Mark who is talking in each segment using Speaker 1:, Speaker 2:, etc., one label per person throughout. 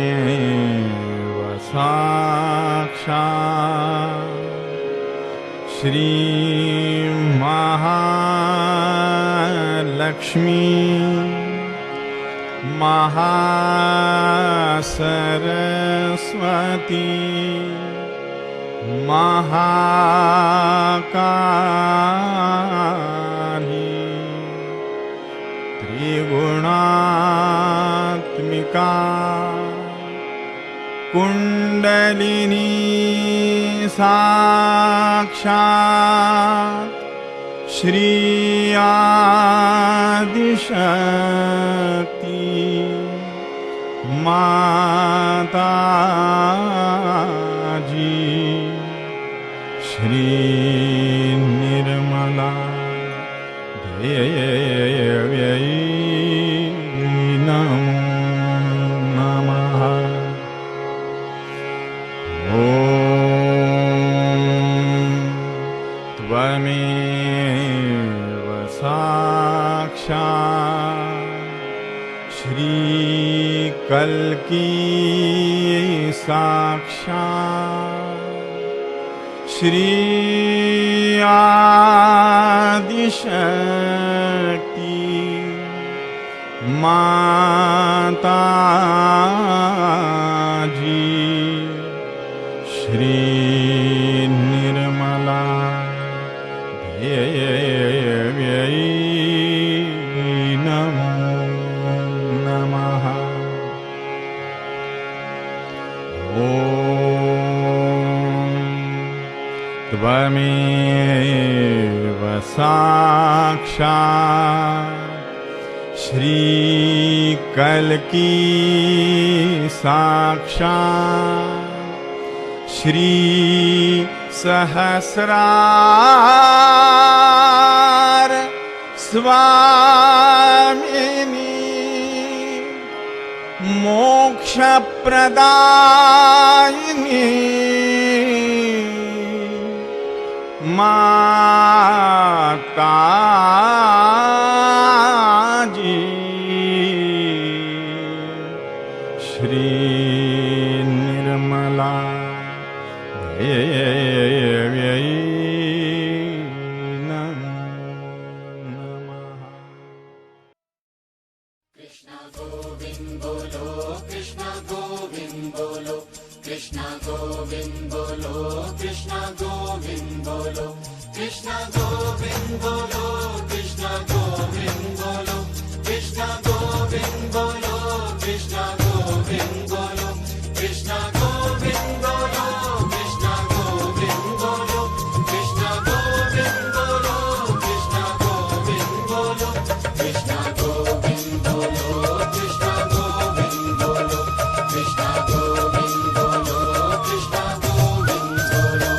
Speaker 1: त्वमेव साक्षात् श्री महालक्ष्मी महासरस्वती महाकाली त्रिगुणात्मिका कुंडलिनी साक्षात् श्री आदिशक्ति माताजी श्री निर्मला देव्यै नमो नमः। त्वमेव साक्षात् श्री कल्की साक्षात् श्री आदिशक्ति माताजी श्री निर्मला देव्यै नमो नमः। त्वमेव साक्षात् श्री कल्की साक्षात् श्री सहस्रार स्वामिनी मोक्षप्रदायिनी माताजी श्री निर्मला देव्यै नमो नमः।
Speaker 2: कृष्ण गोविंद बोलो, कृष्ण गोविंद बोलो, कृष्ण गोविंद बोलो, कृष्ण गोविंद बोलो, कृष्ण गोविंद बोलो, कृष्ण गोविंद बोलो, कृष्ण गोविंद बोलो, कृष्ण गोविंद बोलो, कृष्ण गोविंद बोलो, कृष्ण गोविंद बोलो, कृष्ण गोविंद बोलो, कृष्ण गोविंद बोलो, कृष्ण गोविंद बोलो, कृष्ण गोविंद बोलो, कृष्ण गोविंद बोलो, कृष्ण गोविंद बोलो।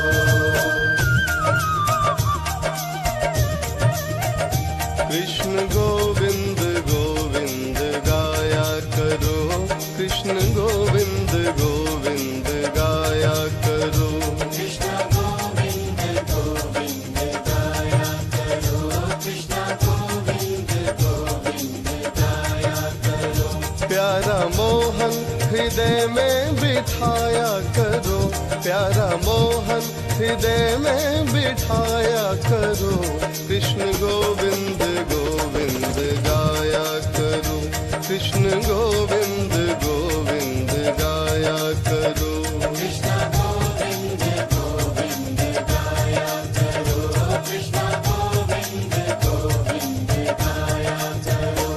Speaker 3: कृष्ण गोविंद गोविंद गाया करो, कृष्ण गोविंद गोविंद गाया करो,
Speaker 2: कृष्ण गोविंद गोविंद गाया करो, कृष्ण गोविंद गोविंद गाया करो।
Speaker 3: प्यारा मोहन हृदय में बिठाया करो, प्यारा मोहन हृदय में बिठाया करो, कृष्ण गोविंद गोविंद गाया करो, कृष्ण गोविंद गोविंद गाया करो,
Speaker 2: कृष्ण गोविंद गोविंद गाया करो, कृष्ण गोविंद गोविंद गाया करो।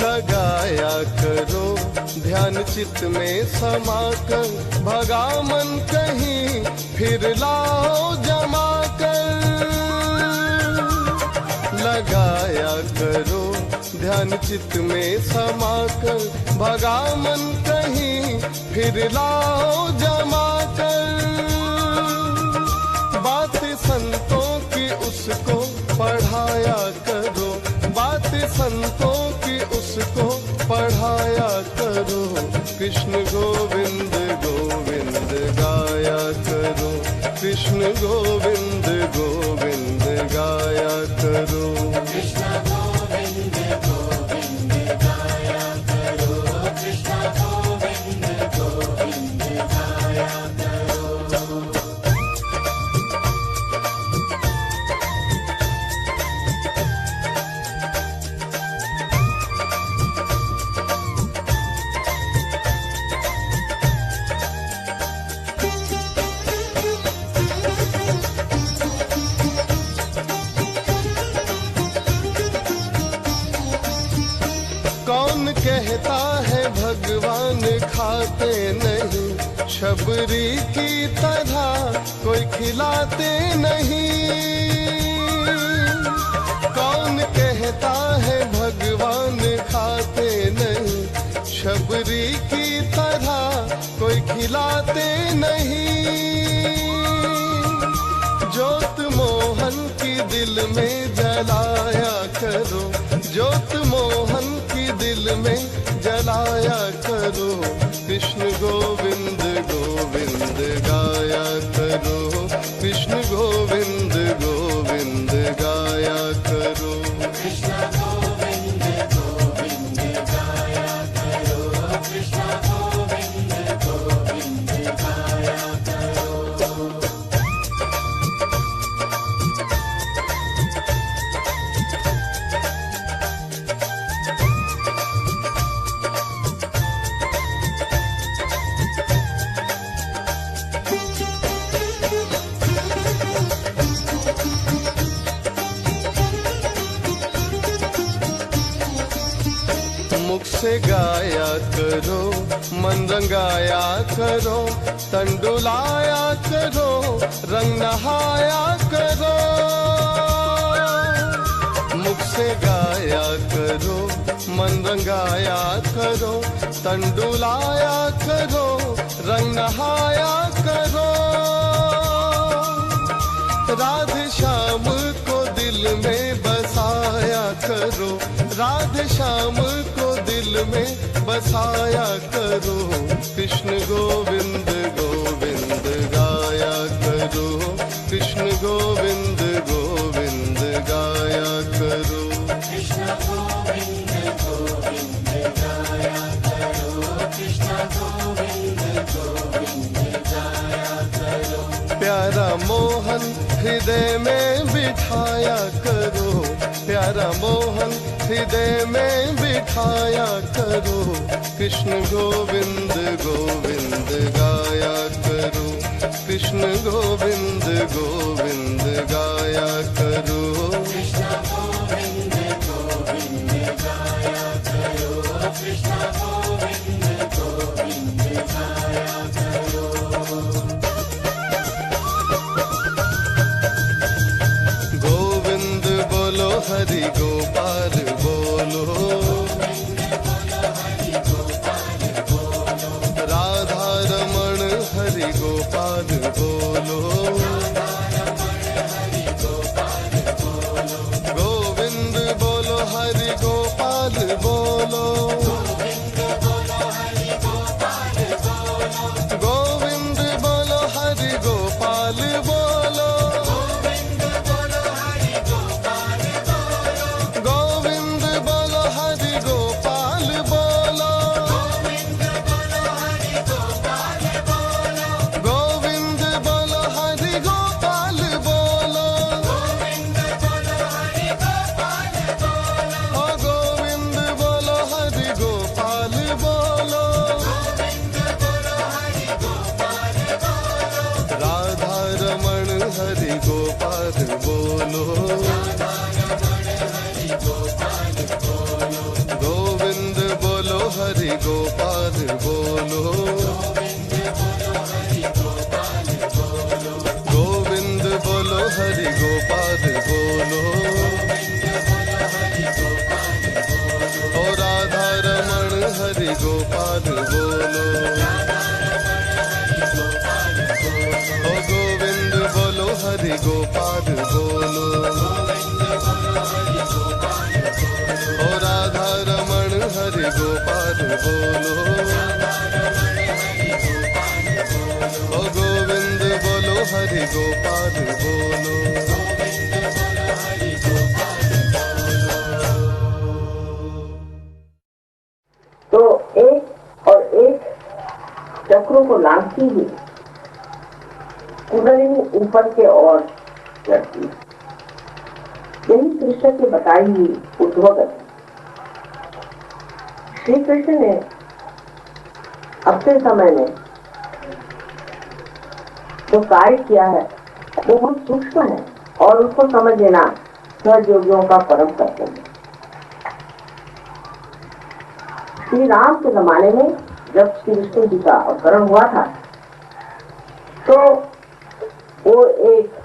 Speaker 3: लगाया करो ध्यान चित्त में समाकर, भगा मन कहीं फिर लाओ जमा कर। लगाया करो ध्यान चित्त में समाकर भगा मन कहीं फिर लाओ जमा कर। बात संतों की उसको पढ़ाया करो, बात संतों की उसको पढ़ाया करो। कृष्ण गोविंद गोविंद गाया करो, कृष्ण गोविंद गोविंद गाया करो।
Speaker 2: कृष्ण गोविंद गोविंद गाया करो, कृष्ण गोविंद गोविंद गाया करो।
Speaker 3: कौन कहता है भगवान खाते नहीं, शबरी की तरह कोई खिलाते नहीं। कौन कहता है भगवान खाते नहीं, शबरी की तरह कोई खिलाते नहीं। ज्योत मोहन की दिल में जलाया करो, ज्योत मोहन की दिल में जलाया करो। कृष्ण गोविंद गोविंद गाया करो, कृष्ण गोविंद गोविंद गाया करो।
Speaker 2: कृष्ण गोविंद गोविंद गाया करो, कृष्ण गोविंद गोविंद गाया करो।
Speaker 3: मुख से गाया करो, मन रंगाया करो, तन डुलाया करो, रंग नहाया करो। मुख से गाया करो, मन रंगाया करो, तन डुलाया करो, रंग नहाया करो। राधे श्याम को दिल में बसाया करो, राधे श्याम को दिल में बसाया करो। कृष्ण गोविंद गोविंद गाया करो, कृष्ण गोविंद गोविंद गाया करो।
Speaker 2: कृष्ण गोविंद गोविंद गाया करो, कृष्ण गोविंद गोविंद गाया करो।
Speaker 3: प्यारा मोहन हृदय में बिठाया करो, प्यारा मोहन हृदय में बिठाया करो। कृष्ण गोविंद गोविंद गाया करो, कृष्ण गोविंद गोविंद गाया करो।
Speaker 2: कृष्ण गोविंद गोविंद गाया करो, कृष्ण गोविंद गोविंद गाया करो।
Speaker 3: गोविंद बोलो हरि गोपाल बोलो, राधा रमण हरि गोपाल बोलो। हरि गोपाल बोलो, ओ गोविंद बोलो हरि गोपाल बोलो, ओ राधा रमण हरि गोपाल बोलो, ओ गोविंद बोलो हरि गोपाल बोलो।
Speaker 4: तो एक और एक चक्रों को लांघती हुई कुंडलिनी ऊपर के ओर चढ़ती। यही कृष्ण की बताई हुई उद्भवगति। श्री कृष्ण ने अपने समय में जो कार्य किया है वो बहुत सूक्ष्म है और उसको समझ लेना सहज योगियों का परम कर्तव्य है। श्री राम के जमाने में जब श्री विष्णु जी का अवतरण हुआ था तो वो एक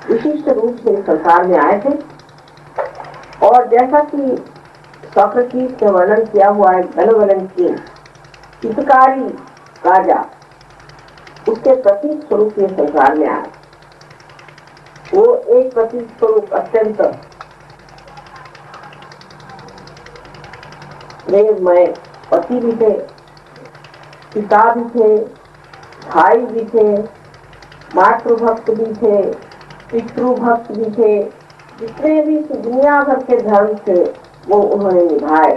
Speaker 4: विशिष्ट रूप से संसार में आए थे और जैसा कि सोक्रेटिस ने वर्णन किया हुआ है, बेनेवोलेंट किंग, हितकारी राजा, उसके प्रतीक स्वरूप ये संसार में आए। वो एक प्रतीक स्वरूप अत्यंत प्रेममय पति भी थे, पिता भी थे, भाई भी थे, मातृभक्त भी थे, पितृभक्त भी थे। जितने भी दुनिया भर के धर्म थे वो उन्होंने निभाए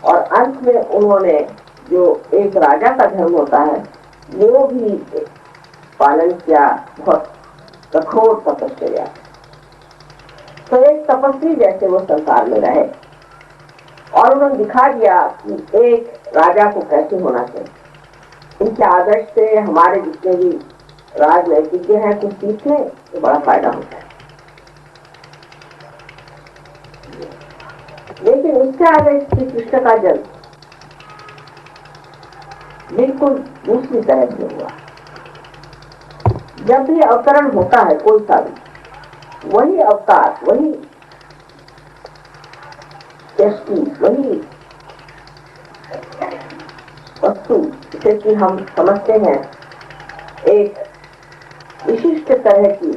Speaker 4: और अंत में उन्होंने जो एक राजा का धर्म होता है वो भी पालन किया, बहुत कठोर तपस्या। तो एक तपस्वी जैसे वो संसार में रहे और उन्होंने दिखा दिया कि एक राजा को कैसे होना चाहिए। इनके आदर्श से हमारे जितने भी राजनीतिज्ञ हैं कुछ सीखने तो बड़ा फायदा होता है। लेकिन उसके आगे श्री कृष्ण का जन्म बिल्कुल दूसरी तरह से हुआ। जब भी अवतरण होता है कोई सा भी, वही अवतार, वही सृष्टि, वही वस्तु जिसे कि हम समझते हैं एक विशिष्ट तरह की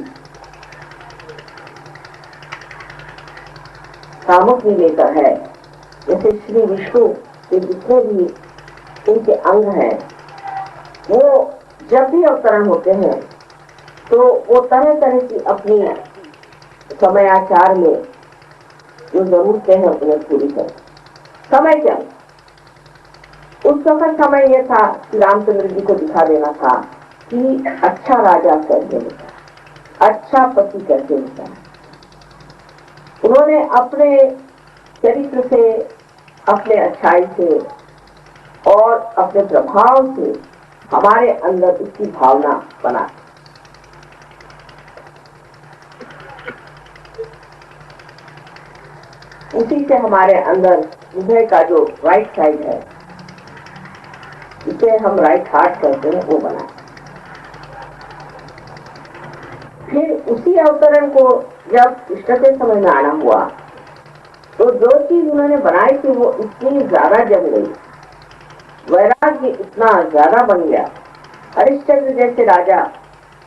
Speaker 4: सामग्री लेकर है। जैसे श्री विष्णु के जितने भी इनके अंग हैं वो जब भी अवतरण होते हैं तो वो तरह तरह की अपनी समयाचार में जो जरूरतें हैं उन्हें पूरी करें। समय क्या, उस वक्त समय यह था कि रामचंद्र जी को दिखा देना था कि अच्छा राजा कैसे होता है, अच्छा पति कैसे होता है। उन्होंने अपने चरित्र से, अपने अच्छाई से और अपने प्रभाव से हमारे अंदर उसकी भावना बना। उसी से हमारे अंदर हृदय का जो राइट साइड है, इसे हम राइट हार्ट कहते हैं, वो बना। फिर उसी अवतरण को जब कृष्ण के समय में आना हुआ तो जो चीज उन्होंने बनाई थी वो इतनी ज्यादा जम गई, वैराग्य इतना ज्यादा बन गया। हरिश्चंद्र जैसे राजा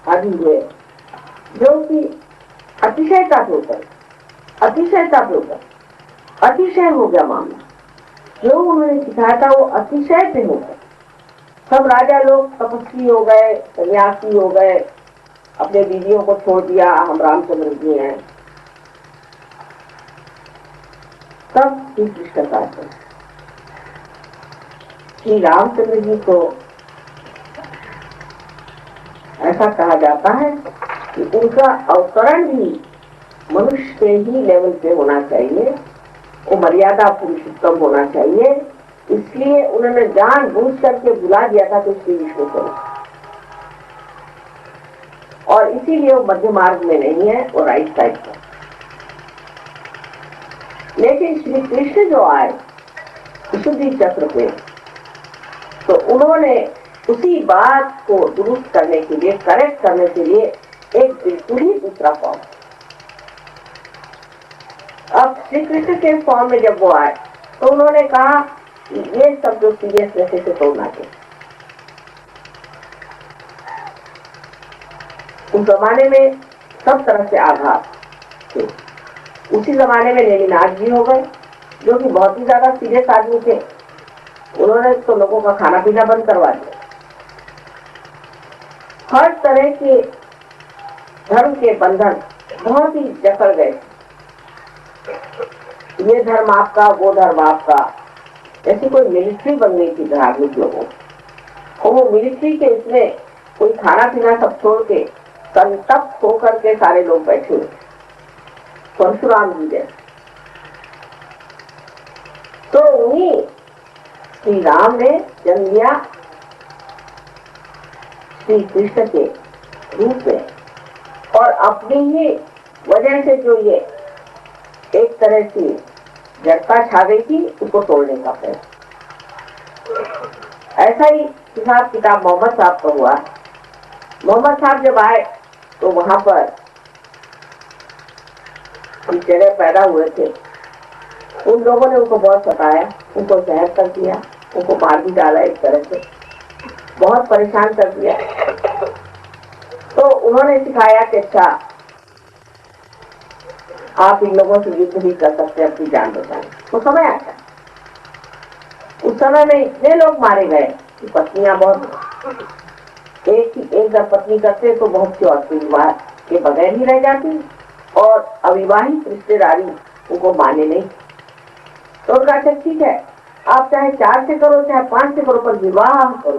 Speaker 4: आदि हुए जो कि अतिशयता के ऊपर अतिशय हो गया मामला। जो उन्होंने सिखाया था वो अतिशय पे हो गया। सब राजा लोग तपस्वी हो गए, सन्यासी हो गए, अपने बीवियों को छोड़ दिया, हम रामचंद्र जी हैं। सब श्री कृष्ण का श्री रामचंद्र जी को ऐसा कहा जाता है कि उनका अवतरण भी मनुष्य के ही लेवल पे होना चाहिए, वो मर्यादा पुरुषोत्तम होना चाहिए। इसलिए उन्होंने जानबूझ करके बुला दिया था कि श्री विष्णु को, और इसीलिए वो मध्य मार्ग में नहीं है, वो राइट साइड पर। लेकिन श्री कृष्ण जो आए विशुद्धि चक्र पे, तो उन्होंने उसी बात को दुरुस्त करने के लिए, करेक्ट करने के लिए एक बिल्कुल ही दूसरा फॉर्म। अब श्री कृष्ण के फॉर्म में जब वो आए तो उन्होंने कहा ये सब जो सीरियसनेस से तोड़ना चाहिए। उस जमाने में सब तरह से आघात थे। उसी जमाने में नेमिनाथ जी हो गए जो कि बहुत ही ज्यादा सीरियस आदमी थे। उन्होंने तो लोगों का खाना पीना बंद करवा दिया। हर तरह के धर्म के बंधन बहुत ही जकड़ गए। ये धर्म आपका, वो धर्म आपका, ऐसी कोई मिलिट्री बन गई थी धार्मिक लोगों और वो मिलिट्री के इसमें कोई खाना पीना सब छोड़ के संतप्त होकर के सारे लोग बैठे हुए। परशुराम जी जैसे तो उन्हीं श्री राम ने जन्म लिया श्री कृष्ण के रूप में और अपनी ही वजह से जो ये एक तरह की जड़ता छा गई थी उसको तोड़ने का प्रयास। ऐसा ही हिसाब किताब मोहम्मद साहब का हुआ। मोहम्मद साहब जब आए तो वहां पर कुछ जगह पैदा हुए थे। उन लोगों ने उनको बहुत सताया, उनको जहर कर दिया, उनको मार भी डाला, एक तरह से बहुत परेशान कर दिया। तो उन्होंने सिखाया कि अच्छा आप इन लोगों से युद्ध भी कर सकते हैं अपनी जान बचाने। तो समय आता, उस समय में इतने लोग मारे गए कि पत्नियां बहुत एक दर पत्नी करते तो बहुत सी औरतें विवाह के बगैर ही रह जाती और अविवाहित रिश्तेदारी उनको माने नहीं। तो उनका अच्छा ठीक है, आप चाहे 4 से करो चाहे 5 से करो पर विवाह करो,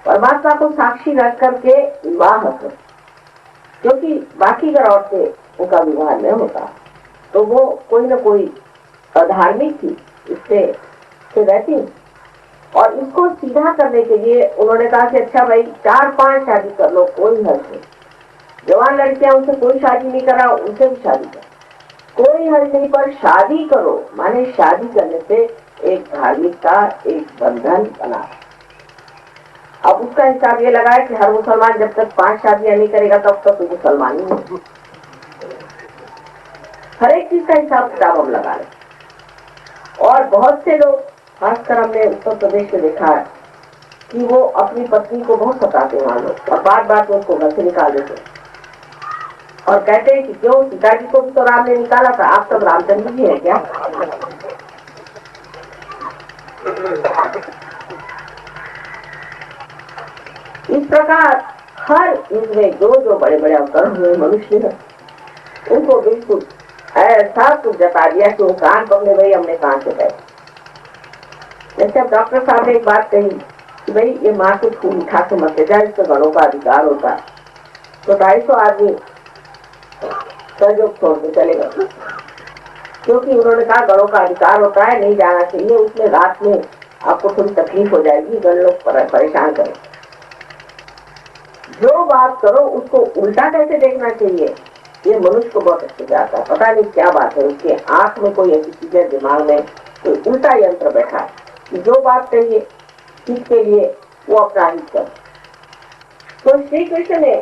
Speaker 4: परमात्मा को साक्षी रख करके विवाह करो, क्योंकि बाकी अगर औरतें उनका विवाह न होता तो वो कोई न कोई अधार्मिक थी इससे रहती। और इसको सीधा करने के लिए उन्होंने कहा कि अच्छा भाई 4-5 शादी कर लो, कोई हर्ज नहीं। जवान लड़कियां उनसे कोई शादी नहीं करा, उनसे भी शादी कर, कोई हर्ज नहीं, पर शादी करो माने शादी करने से एक धार्मिकता, एक बंधन बना। अब उसका हिसाब ये लगा है कि हर मुसलमान जब तक 5 शादियां नहीं करेगा तब तक तो मुसलमान ही नहीं। हर एक चीज का हिसाब किताब हम लगा रहे। और बहुत से लोग, खासकर हमने उत्तर प्रदेश में देखा है कि वो अपनी पत्नी को बहुत सताते हैं लोग और बार बार तो उसको घर से निकाल देते और कहते हैं कि क्यों, पिताजी को भी तो राम ने निकाला था, आप सब रामचंद्र जी है क्या? इस प्रकार हर इसमें जो बड़े बड़े अवतरण हुए मनुष्य है उनको बिल्कुल ऐसा कुछ जता दिया कि वो कान पकड़े, भाई हमने कहां से कहे। जैसे अब डॉक्टर साहब ने एक बात कही कि भाई ये माँ को खून उठा के मत जाए, इससे गणों का अधिकार होता है। तो 250 आदमी सहयोग छोड़ के चले गए, क्योंकि उन्होंने कहा गणों का अधिकार होता है, नहीं जाना चाहिए, उसमें रात में आपको थोड़ी तकलीफ हो जाएगी, गण लोग परेशान करें। जो बात करो उसको उल्टा कैसे देखना चाहिए, ये मनुष्य को बहुत अच्छे से आता है। पता नहीं क्या बात है, उसके आंख में कोई ऐसी चीज है, दिमाग में कोई उल्टा यंत्र बैठा है कि जो बात कहिए ठीक के लिए वो अपना हित कर। तो श्री कृष्ण ने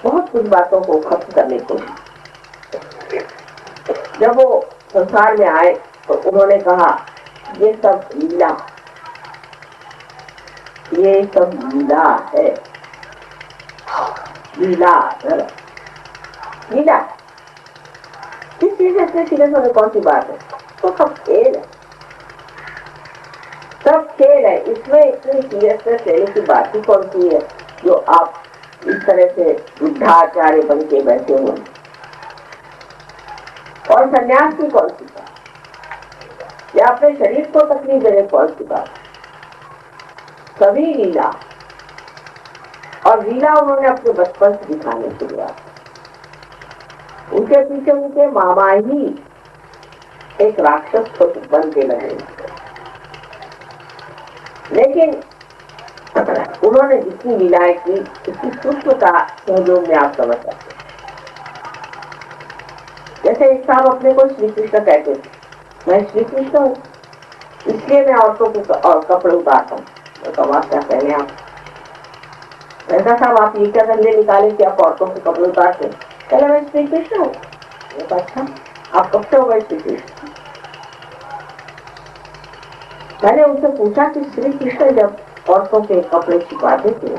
Speaker 4: बहुत कुछ बातों को खत्म करने को, जब वो संसार में आए तो उन्होंने कहा ये सब लीला, ये सब लीला है, लीला लीला किस चीज से सीरियस होने कौन सी बात है? तो सब खेल है, सब खेल है, इसमें इतनी सीरियसनेस लेने की बात ही कौन सी है जो आप इस तरह से बुद्धाचार्य बन के बैठे हुए। और संन्यास की कौन सी बात या अपने शरीर को तकलीफ देने कौन सी बात? सभी लीला, और लीला उन्होंने अपने बचपन से दिखाने की शुरुआत। उनके पीछे उनके मामा ही एक राक्षस को बन के लगे, लेकिन उन्होंने जितनी लीलाएं की उसकी सूक्ष्मता सहयोग में आप समझ सकते। जैसे एक साहब अपने को श्री कृष्ण कहते थे, मैं श्री कृष्ण हूँ इसलिए मैं औरतों को कपड़े उतारता हूँ। तो आप क्या पहने आप? ऐसा साहब आप ये क्या धंधे निकाले कि आप औरतों के कपड़े उतारते? पहले मैं श्री कृष्ण हूँ। अच्छा, आप कब से हो गए श्री कृष्ण? मैंने उनसे पूछा कि श्री कृष्ण जब औरतों के कपड़े छिपाते थे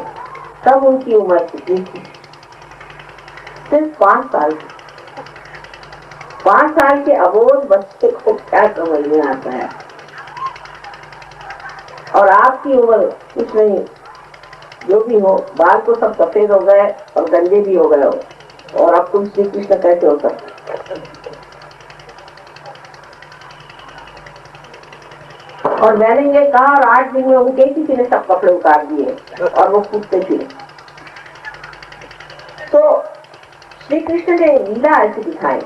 Speaker 4: तब उनकी उम्र कितनी थी? सिर्फ 5 साल की। 5 साल के अबोध बच्चे को क्या समझ में आता है? और आपकी उम्र कुछ नहीं, जो भी हो, बाल तो सब सफेद हो गए और गंजे भी हो गए हो, और अब तुम श्री कृष्ण कैसे हो सकते? और मैंने ये कहा और 8 दिन में उनके किसी ने सब कपड़े उतार दिए और वो कूदते फिरे। तो श्री कृष्ण ने लीला ऐसे दिखाए,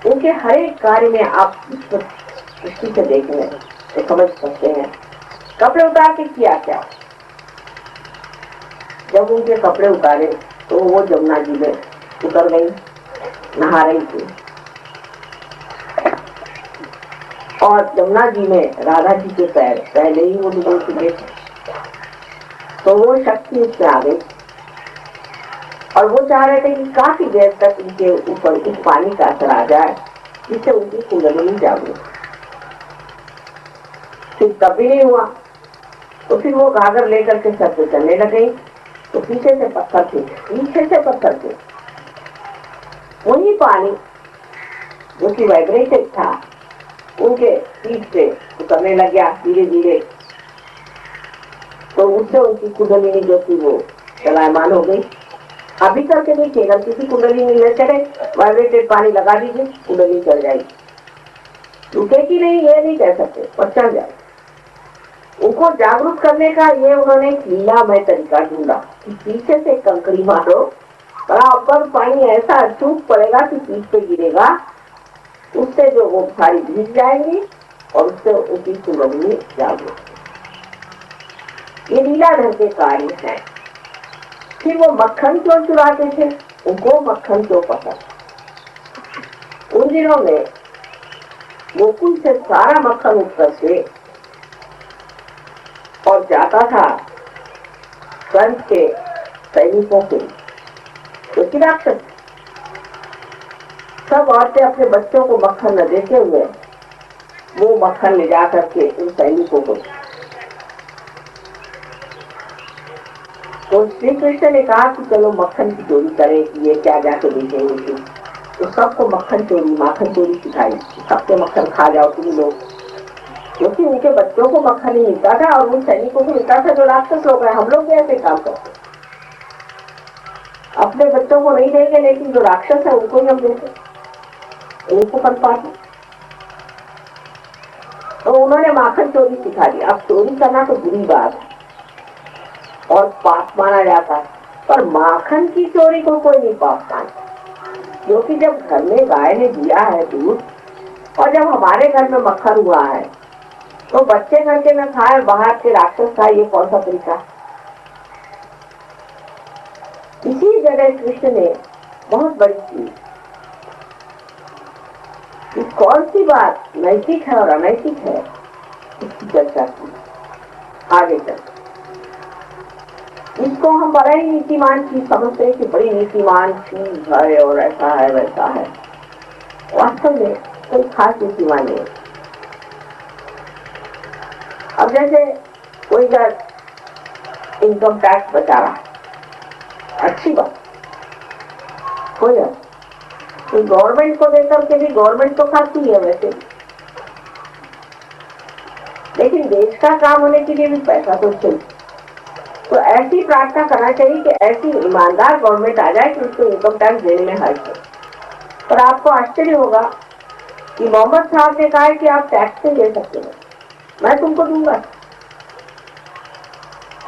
Speaker 4: उनके हर एक कार्य में आप दृष्टि से देखेंगे तो समझ सकते हैं। कपड़े उतार के किया क्या? जब उनके कपड़े उतारे तो वो जमुना जी में उतर गई, नहा रही थी, और जमुना जी में राधा जी के पैर पहले ही वो डूबे चुके थे, तो वो शक्ति उसमें आ गई और वो चाह रहे थे कि काफी देर तक उनके ऊपर उस पानी का असर आ जाए जिससे उनकी कुंडली जागृत। फिर तब भी नहीं हुआ, तो फिर वो घाघर लेकर के सर पे चलने लगे, तो पीछे से पत्थर थे, वही पानी जो कि वाइब्रेटेड था उनके पीठ से उतरने लग गया धीरे धीरे, तो उससे उनकी कुंडलिनी जो थी वो चलायमान हो गई। अभी करके देखिए, अगर किसी कुंडली में ले चले, वाइब्रेटेड पानी लगा दीजिए, कुंडली चल जाएगी, रुकेगी नहीं ये नहीं कह सकते, पर चल जाए। उनको जागरूक करने का ये उन्होंने एक लीलामय तरीका ढूंढा कि पीछे से कंकड़ी मारो, बराबर पानी ऐसा चूक पड़ेगा कि पीठ पे गिरेगा, उससे जो वो सारी भीग जाएंगी और उससे उनकी कुंडली जागरूक। ये लीलाधर के कार्य है। फिर वो मक्खन क्यों चुराते थे? उनको मक्खन क्यों पसंद? उन दिनों में गोकुल से सारा मक्खन उत्तर से और जाता था कंस के सैनिकों के, क्योंकि राक्षस सब औरतें अपने बच्चों को मक्खन न देते हुए वो मक्खन ले जा करके उन सैनिकों को। तो श्री कृष्ण ने कहा कि चलो मक्खन की चोरी करें, ये क्या जाके देखेंगे। तो सबको मक्खन चोरी, माखन चोरी सिखाई, सबके मक्खन खा जाओ तुम लोग, क्योंकि उनके बच्चों को मक्खन नहीं मिलता था और उन सैनिकों को मिलता था जो राक्षस लोग हैं। हम लोग भी ऐसे काम करते, अपने बच्चों को नहीं देंगे, लेकिन जो राक्षस है उनको ही हम देते, उनको कर पाते। तो उन्होंने माखन चोरी सिखा दी। अब चोरी करना तो बुरी बात है और पाप माना जाता है, पर माखन की चोरी को कोई नहीं पाप मानता, क्योंकि जब घर में गाय ने दिया है दूध और जब हमारे घर में मक्खन हुआ है तो बच्चे घर के न खाए, बाहर के राक्षस खाए, ये कौन सा तरीका? इसी जगह कृष्ण ने बहुत बड़ी चीज, कौन सी बात नैतिक है और अनैतिक है इसकी चर्चा की। आगे चल, इसको हम बड़ा ही नीतिमान चीज समझते हैं कि बड़ी नीतिमान चीज है और ऐसा है वैसा है। वास्तव में कोई खास नीतिमान नहीं। अब जैसे कोई इनकम टैक्स बचा रहा, अच्छी बात, कोई गवर्नमेंट को देकर के भी गवर्नमेंट तो खाती है वैसे, लेकिन देश का काम होने के लिए भी पैसा तो चाहिए। तो ऐसी प्रार्थना करना चाहिए कि ऐसी ईमानदार गवर्नमेंट आ जाए कि उसको इनकम टैक्स देने में हर्ज हो। पर आपको आश्चर्य होगा कि मोहम्मद साहब ने कहा है कि आप टैक्स नहीं दे सकते हो, मैं तुमको दूंगा।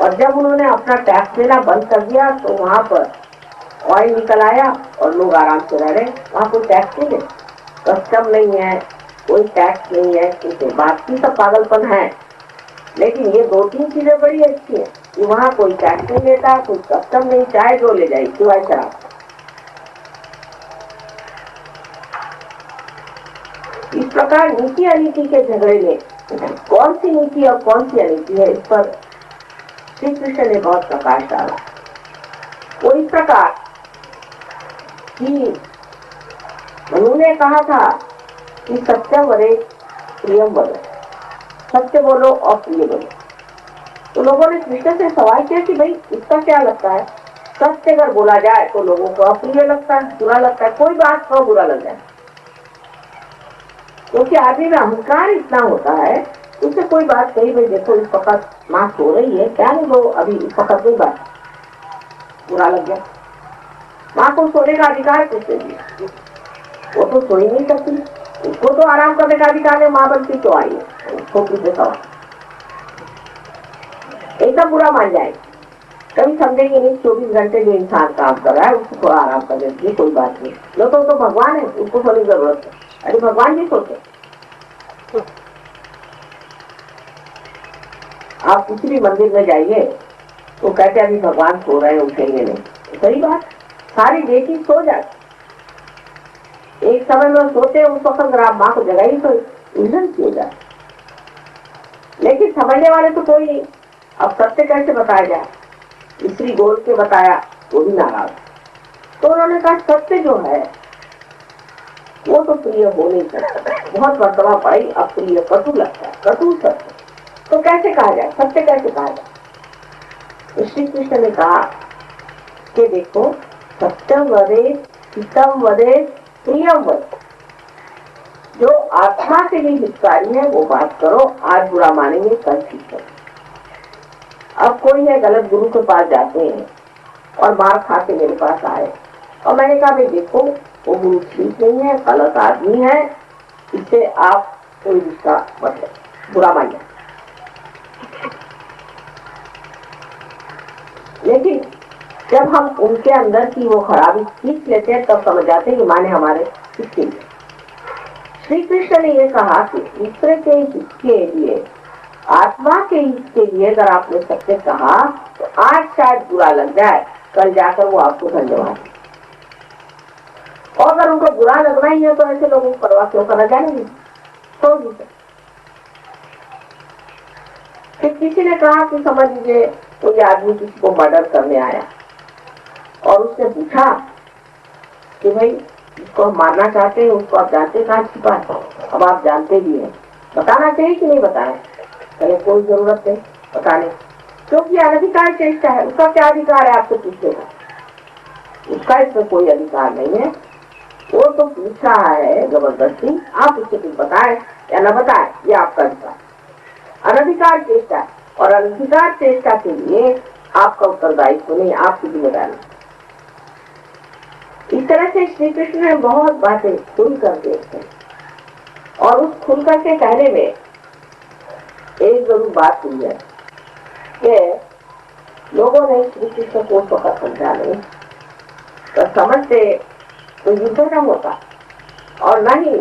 Speaker 4: और जब उन्होंने अपना टैक्स देना बंद कर दिया तो वहां पर ऑयल निकल आया और लोग आराम से रह रहे, वहां कोई टैक्स नहीं है, कस्टम नहीं है, कोई टैक्स नहीं है, किसी बात की सब पागलपन है। लेकिन ये 2-3 चीजें बड़ी अच्छी है कि वहां कोई टैक्स नहीं लेता, कोई कस्टम नहीं, चाहे जो ले जाए सिवाय शराब। इस प्रकार नीति अनीति के झगड़े में कौन सी नीति और कौन सी अनीति है, इस पर श्री कृष्ण ने बहुत प्रकाश डाला। वो इस प्रकार कि मनु ने कहा था कि सत्यम वदे प्रियम वदो, सत्य बोलो और प्रिय बोलो। तो लोगों ने कृष्ण से सवाल किया कि भाई इसका क्या लगता है, सत्य अगर बोला जाए तो लोगों को अप्रिय लगता है, बुरा लगता है, कोई बात को बुरा लग जाए, क्योंकि आदमी में अहंकार इतना होता है, उससे कोई बात कही भाई देखो इस वक्त माँ सो रही है, क्या नहीं वो अभी इस वक्त कोई बात बुरा लग गया। माँ को सोने का अधिकार किसने दिया? वो तो सो ही नहीं सकती, उसको तो आराम करने का अधिकार है, माँ बनती तो आई है, उसको किसे सवाल एकदम बुरा मान जाए। कभी समझेंगे नहीं 24 घंटे जो इंसान काम कर रहा है उसको थोड़ा आराम कर देती, कोई बात नहीं, लो तो भगवान है, उसको सोने की जरूरत है। अरे भगवान भी सोते, आप किसी भी मंदिर में जाइए तो कहते अभी भगवान सो रहे हैं, उठेंगे नहीं। सही बात, सारी बेटी सो जाती, एक समय में सोते उस वक्त अगर आप माँ को जगाई तो उलझन की हो जाए, लेकिन समझने वाले तो कोई नहीं। अब सत्य कैसे बताया जाए, स्त्री बोल के बताया वो भी नाराज। तो उन्होंने कहा सत्य जो है वो तो प्रिय हो नहीं सकता, बहुत मर्तबा पड़ी अप्रिय कटु लगता है, कटु सत्य तो कैसे कहा जाए, सत्य कैसे कहा जाए? तो श्री कृष्ण ने कहा कि देखो सत्यम वदे हितम वदे प्रियम वदे, जो आत्मा के लिए हितकारी है वो बात करो, आज बुरा मानेंगे कल ठीक करो। अब कोई है गलत गुरु के पास जाते हैं और मार खा के मेरे पास आए और मैंने कहा भाई देखो वो गुरु ठीक नहीं है, गलत आदमी है, इससे आप कोई रिश्ता मत बुरा मानिए। लेकिन जब हम उनके अंदर की वो खराबी सीख लेते हैं तब समझ जाते हैं कि माने हमारे किसके लिए। श्री कृष्ण ने ये कहा कि दूसरे के हित के लिए, आत्मा के हित के लिए अगर आपने सत्य कहा तो आज शायद बुरा लग जाए, कल जाकर वो आपको धन्यवाद। और अगर उनको बुरा लगना ही है तो ऐसे लोगों को परवाह क्यों करना, जानेंगे तो फिर किसी ने कहा कि समझ लीजिए कोई आदमी किसी को मर्डर करने आया और उसने पूछा कि भाई जिसको हम मारना चाहते हैं उसको आप जानते कहाँ छिपा है? अब आप जानते भी हैं, बताना चाहिए कि नहीं बताना? पहले कोई जरूरत नहीं बताने, क्योंकि अनधिकार चेष्टा है, उसका क्या अधिकार है आपसे पूछेगा? उसका इसमें कोई अधिकार नहीं है, वो तो पूछ रहा है जबरदस्ती, आप उससे कुछ बताएं या न बताएं ये आपका अधिकार। अनधिकार चेष्टा है और अनधिकार चेष्टा के लिए आपका उत्तरदायित्व नहीं, आपकी जिम्मेदारी। इस तरह से श्री कृष्ण ने बहुत बातें खुल कर देखी और उस खुल करके कहने में एक जरूर बात हुई है कि लोगों ने श्री कृष्ण को उस वक्त समझा नहीं तो समझते तो युद्ध न होता और न ही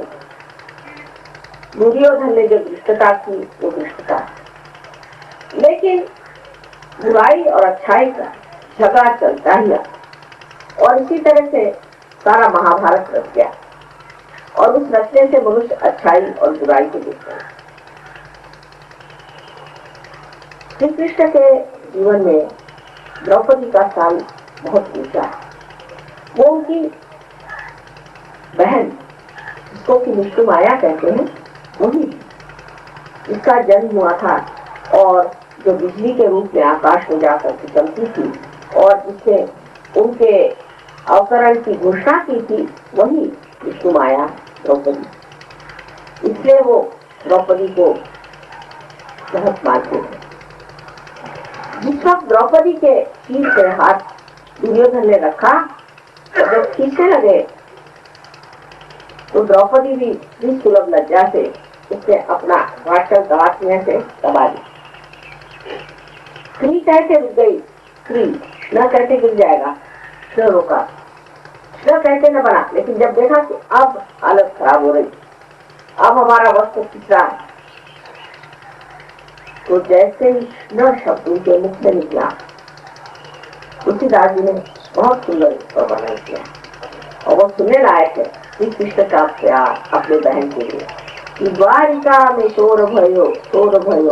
Speaker 4: दुर्योधन ने जो दुष्टता की वो दुष्टता, लेकिन बुराई और अच्छाई का झगड़ा चलता ही और इसी तरह से सारा महाभारत रच गया और उस रचने से मनुष्य अच्छाई और बुराई को देखते हैं। श्री कृष्ण के जीवन में द्रौपदी का स्थान बहुत ऊंचा है। वो उनकी बहन जिसको कि विष्णु माया कहते हैं वही इसका जन्म हुआ था और जो बिजली के रूप में आकाश में जाकर चमकी थी और जिसने उनके अवतरण की घोषणा की थी वही विष्णु माया द्रौपदी। इसलिए वो द्रौपदी को बहुत मानते थे। जिस वक्त द्रौपदी के सिर पे हाथ दुर्योधन ने रखा तो जब खींचने लगे तो द्रौपदी भी सुलभ लज्जा से उसने अपना वाटल दांत में से दबा दी। स्त्री कहते रुक गई, स्त्री न कहते गिर जाएगा, न रोका, न कहते न बना, लेकिन जब देखा कि अब हालत खराब हो रही, अब हमारा वस्त्र खिंच रहा है, तो जैसे ही न शब्द उनके मुख से निकला, तुलसीदास जी ने बहुत सुंदर वर्णन किया और वो सुनने लायक है। श्री कृष्ण का प्यार अपने बहन के लिए, द्वारिका में शोर भयो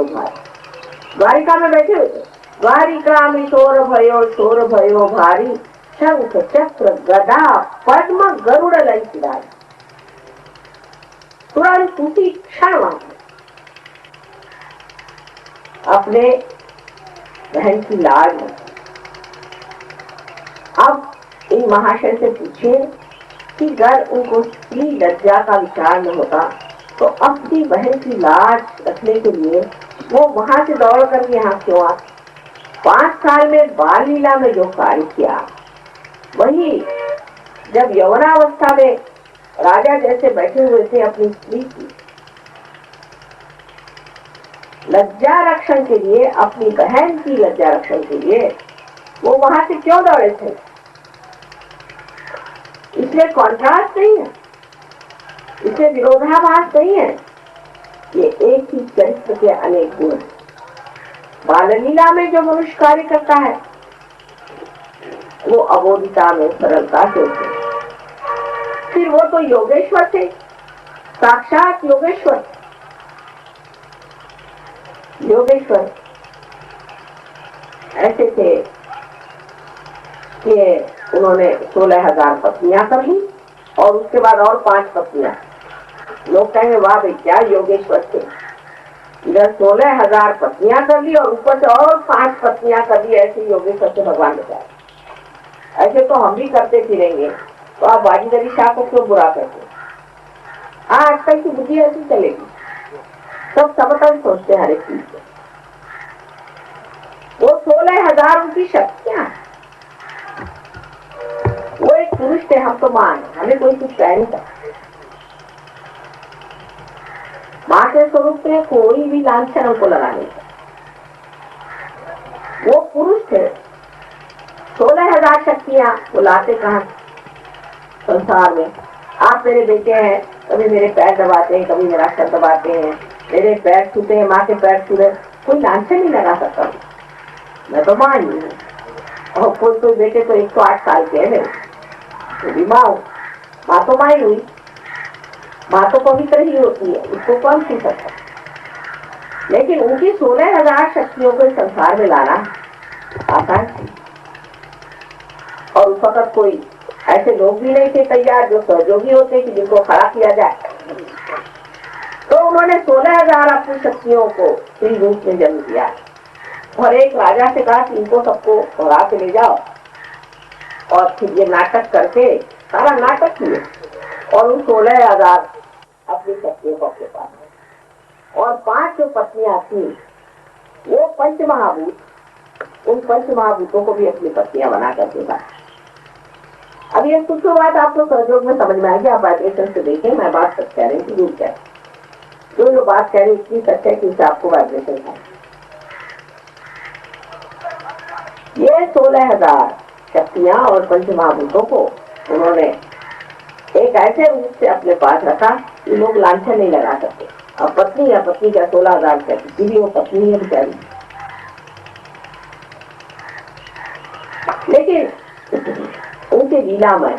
Speaker 4: भाई, द्वारिका में बैठे हुए थे, द्वारिका में शोर भयो भारी, शंख चक्र गदा पद्म गरुड़ लई सिधारी। तुरंत उसी क्षण वहां अपने बहन की लाज में। अब इन महाशय से पूछिए कि अगर उनको स्त्री लज्जा का विचार न होता तो अपनी बहन की लाज रखने के लिए वो वहां से दौड़ कर यहाँ क्यों आ? 5 साल में बाल लीला में जो कार्य किया, वही जब यौवनावस्था में राजा जैसे बैठे हुए थे अपनी स्त्री की लज्जा रक्षण के लिए, अपनी बहन की लज्जा रक्षण के लिए वो वहां से क्यों दौड़े थे? इसमें कॉन्ट्रास्ट नहीं है, इसमें विरोधाभास नहीं है। ये एक ही चरित्र के अनेक गुण। बाल लीला में जो मनुष्य कार्य करता है वो अबोधिता में सरलता से होते। फिर वो तो योगेश्वर थे, साक्षात योगेश्वर। योगेश्वर ऐसे थे कि उन्होंने 16,000 पत्नियां कर ली और उसके बाद और 5 पत्नियां। लोग कहेंगे वाह भाई क्या योगेश्वर थे, इधर 16,000 पत्नियां कर ली और ऊपर से और 5 पत्नियां कर ली। ऐसे योगेश्वर से भगवान बचाए। ऐसे तो हम भी करते फिरेंगे, तो आप बाजीगरी शाह को क्यों बुरा करते? आजकल की बुद्धि ऐसी चलेगी, सब समतल सोचते हैं हर एक चीज से। वो 16,000 उनकी शक्तियां, वो एक पुरुष थे, हम तो मान, हमें कोई कुछ कह नहीं सकता। माँ के स्वरूप में कोई भी लांछन हमको लगा नहीं सकता। वो पुरुष थे, 16,000 शक्तियां वो लाते कहाँ संसार में। आप मेरे बेटे हैं, कभी मेरे पैर दबाते हैं, कभी मेरा सर दबाते हैं, मेरे पैर छूते हैं, माँ के पैर छूते, कोई लांछन नहीं लगा सकता। मैं तो माँ ही हूँ, और कोई बेटे तो 108 साल के है मेरे, तो भी माँ हूँ। माँ तो माँ ही हुई, माँ तो पवित्र ही होती है, उसको कौन छू सकता। लेकिन उनकी 16,000 शक्तियों को संसार में लाना आसान थी। और उस वक्त कोई ऐसे लोग भी नहीं थे तैयार जो सहयोगी होते कि जिनको खड़ा किया जाए। तो उन्होंने 16,000 अपनी शक्तियों को स्त्री रूप में जन्म दिया और एक राजा से कहा कि इनको सबको भगा के ले जाओ और फिर ये नाटक करके सारा नाटक किए और उन 16,000 अपनी शक्तियों को अपने पास और 5 जो पत्नियां थी वो पंचमहाभूत, उन पंचमहाभूतों को भी अपनी पत्नियां बना करके था। अब ये कुछ बात आपको सहयोग में समझ में आएगी, आप वाइब्रेशन से देखें। मैं बात सच कह रही हूँ, क्या जो बात कह रही इतनी सच है कि इससे आपको वाइब्रेशन था। ये 16,000 शक्तियां और पंचमहाभूतों को उन्होंने एक ऐसे रूप से अपने पास रखा कि लोग लांछन नहीं लगा सकते। अब पत्नी या पत्नी का 16,000 किसी भी वो पत्नी है बेचारी। लेकिन उनके लीलामय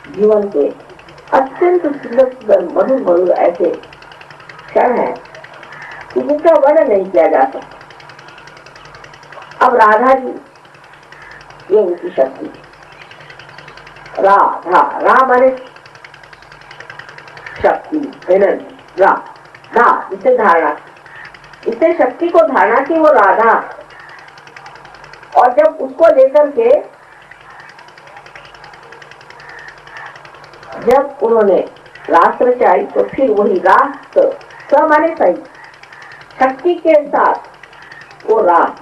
Speaker 4: जीवन के अत्यंत सुंदर मधुर मधुर ऐसे क्षण है कि जिनका वर्णन नहीं किया जा सकता। अब राधा जी, ये उनकी शक्ति। राधा, रा माने शक्ति, रा, इसे धारणा, इसे शक्ति को धारणा की वो राधा। और जब उसको लेकर के जब उन्होंने रास रचाई तो फिर वही रास, स माने सही, शक्ति के साथ वो रास,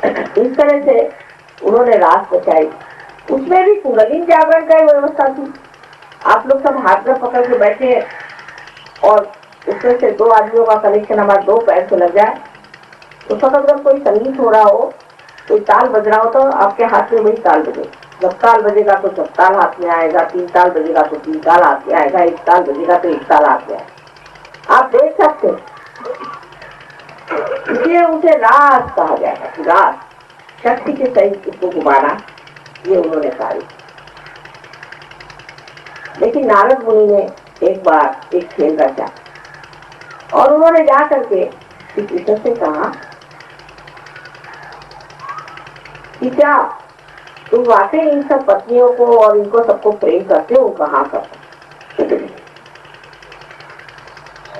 Speaker 4: इस तरह से उन्होंने रास रचाई। उसमें भी कुंडलिनी जागरण का व्यवस्था थी। आप लोग सब हाथ में पकड़ के बैठे और उसमें से 2 आदमियों का कनेक्शन हमारे 2 पैर से लग जाए तो सब अगर कोई संगीत हो रहा हो, कोई ताल बज रहा हो तो आपके हाथ में वही ताल बजे। जब ताल बजेगा तो जब ताल हाथ में आएगा, 3 ताल बजेगा तो 3 ताल हाथ में आएगा, 1 ताल बजेगा तो 1 ताल हाथ में आएगा। आप देख सकते, इसलिए उसे रास कहा जाएगा। रास, शक्ति के सहित उसको घुमाना, ये उन्होंने कार्य। लेकिन नारद मुनि ने एक बार एक खेल रचा और उन्होंने जा करके श्री कृष्ण से कहा कि क्या तुम वाकई इन सब पत्नियों को और इनको सबको प्रेम करते हो? कहाँ करते?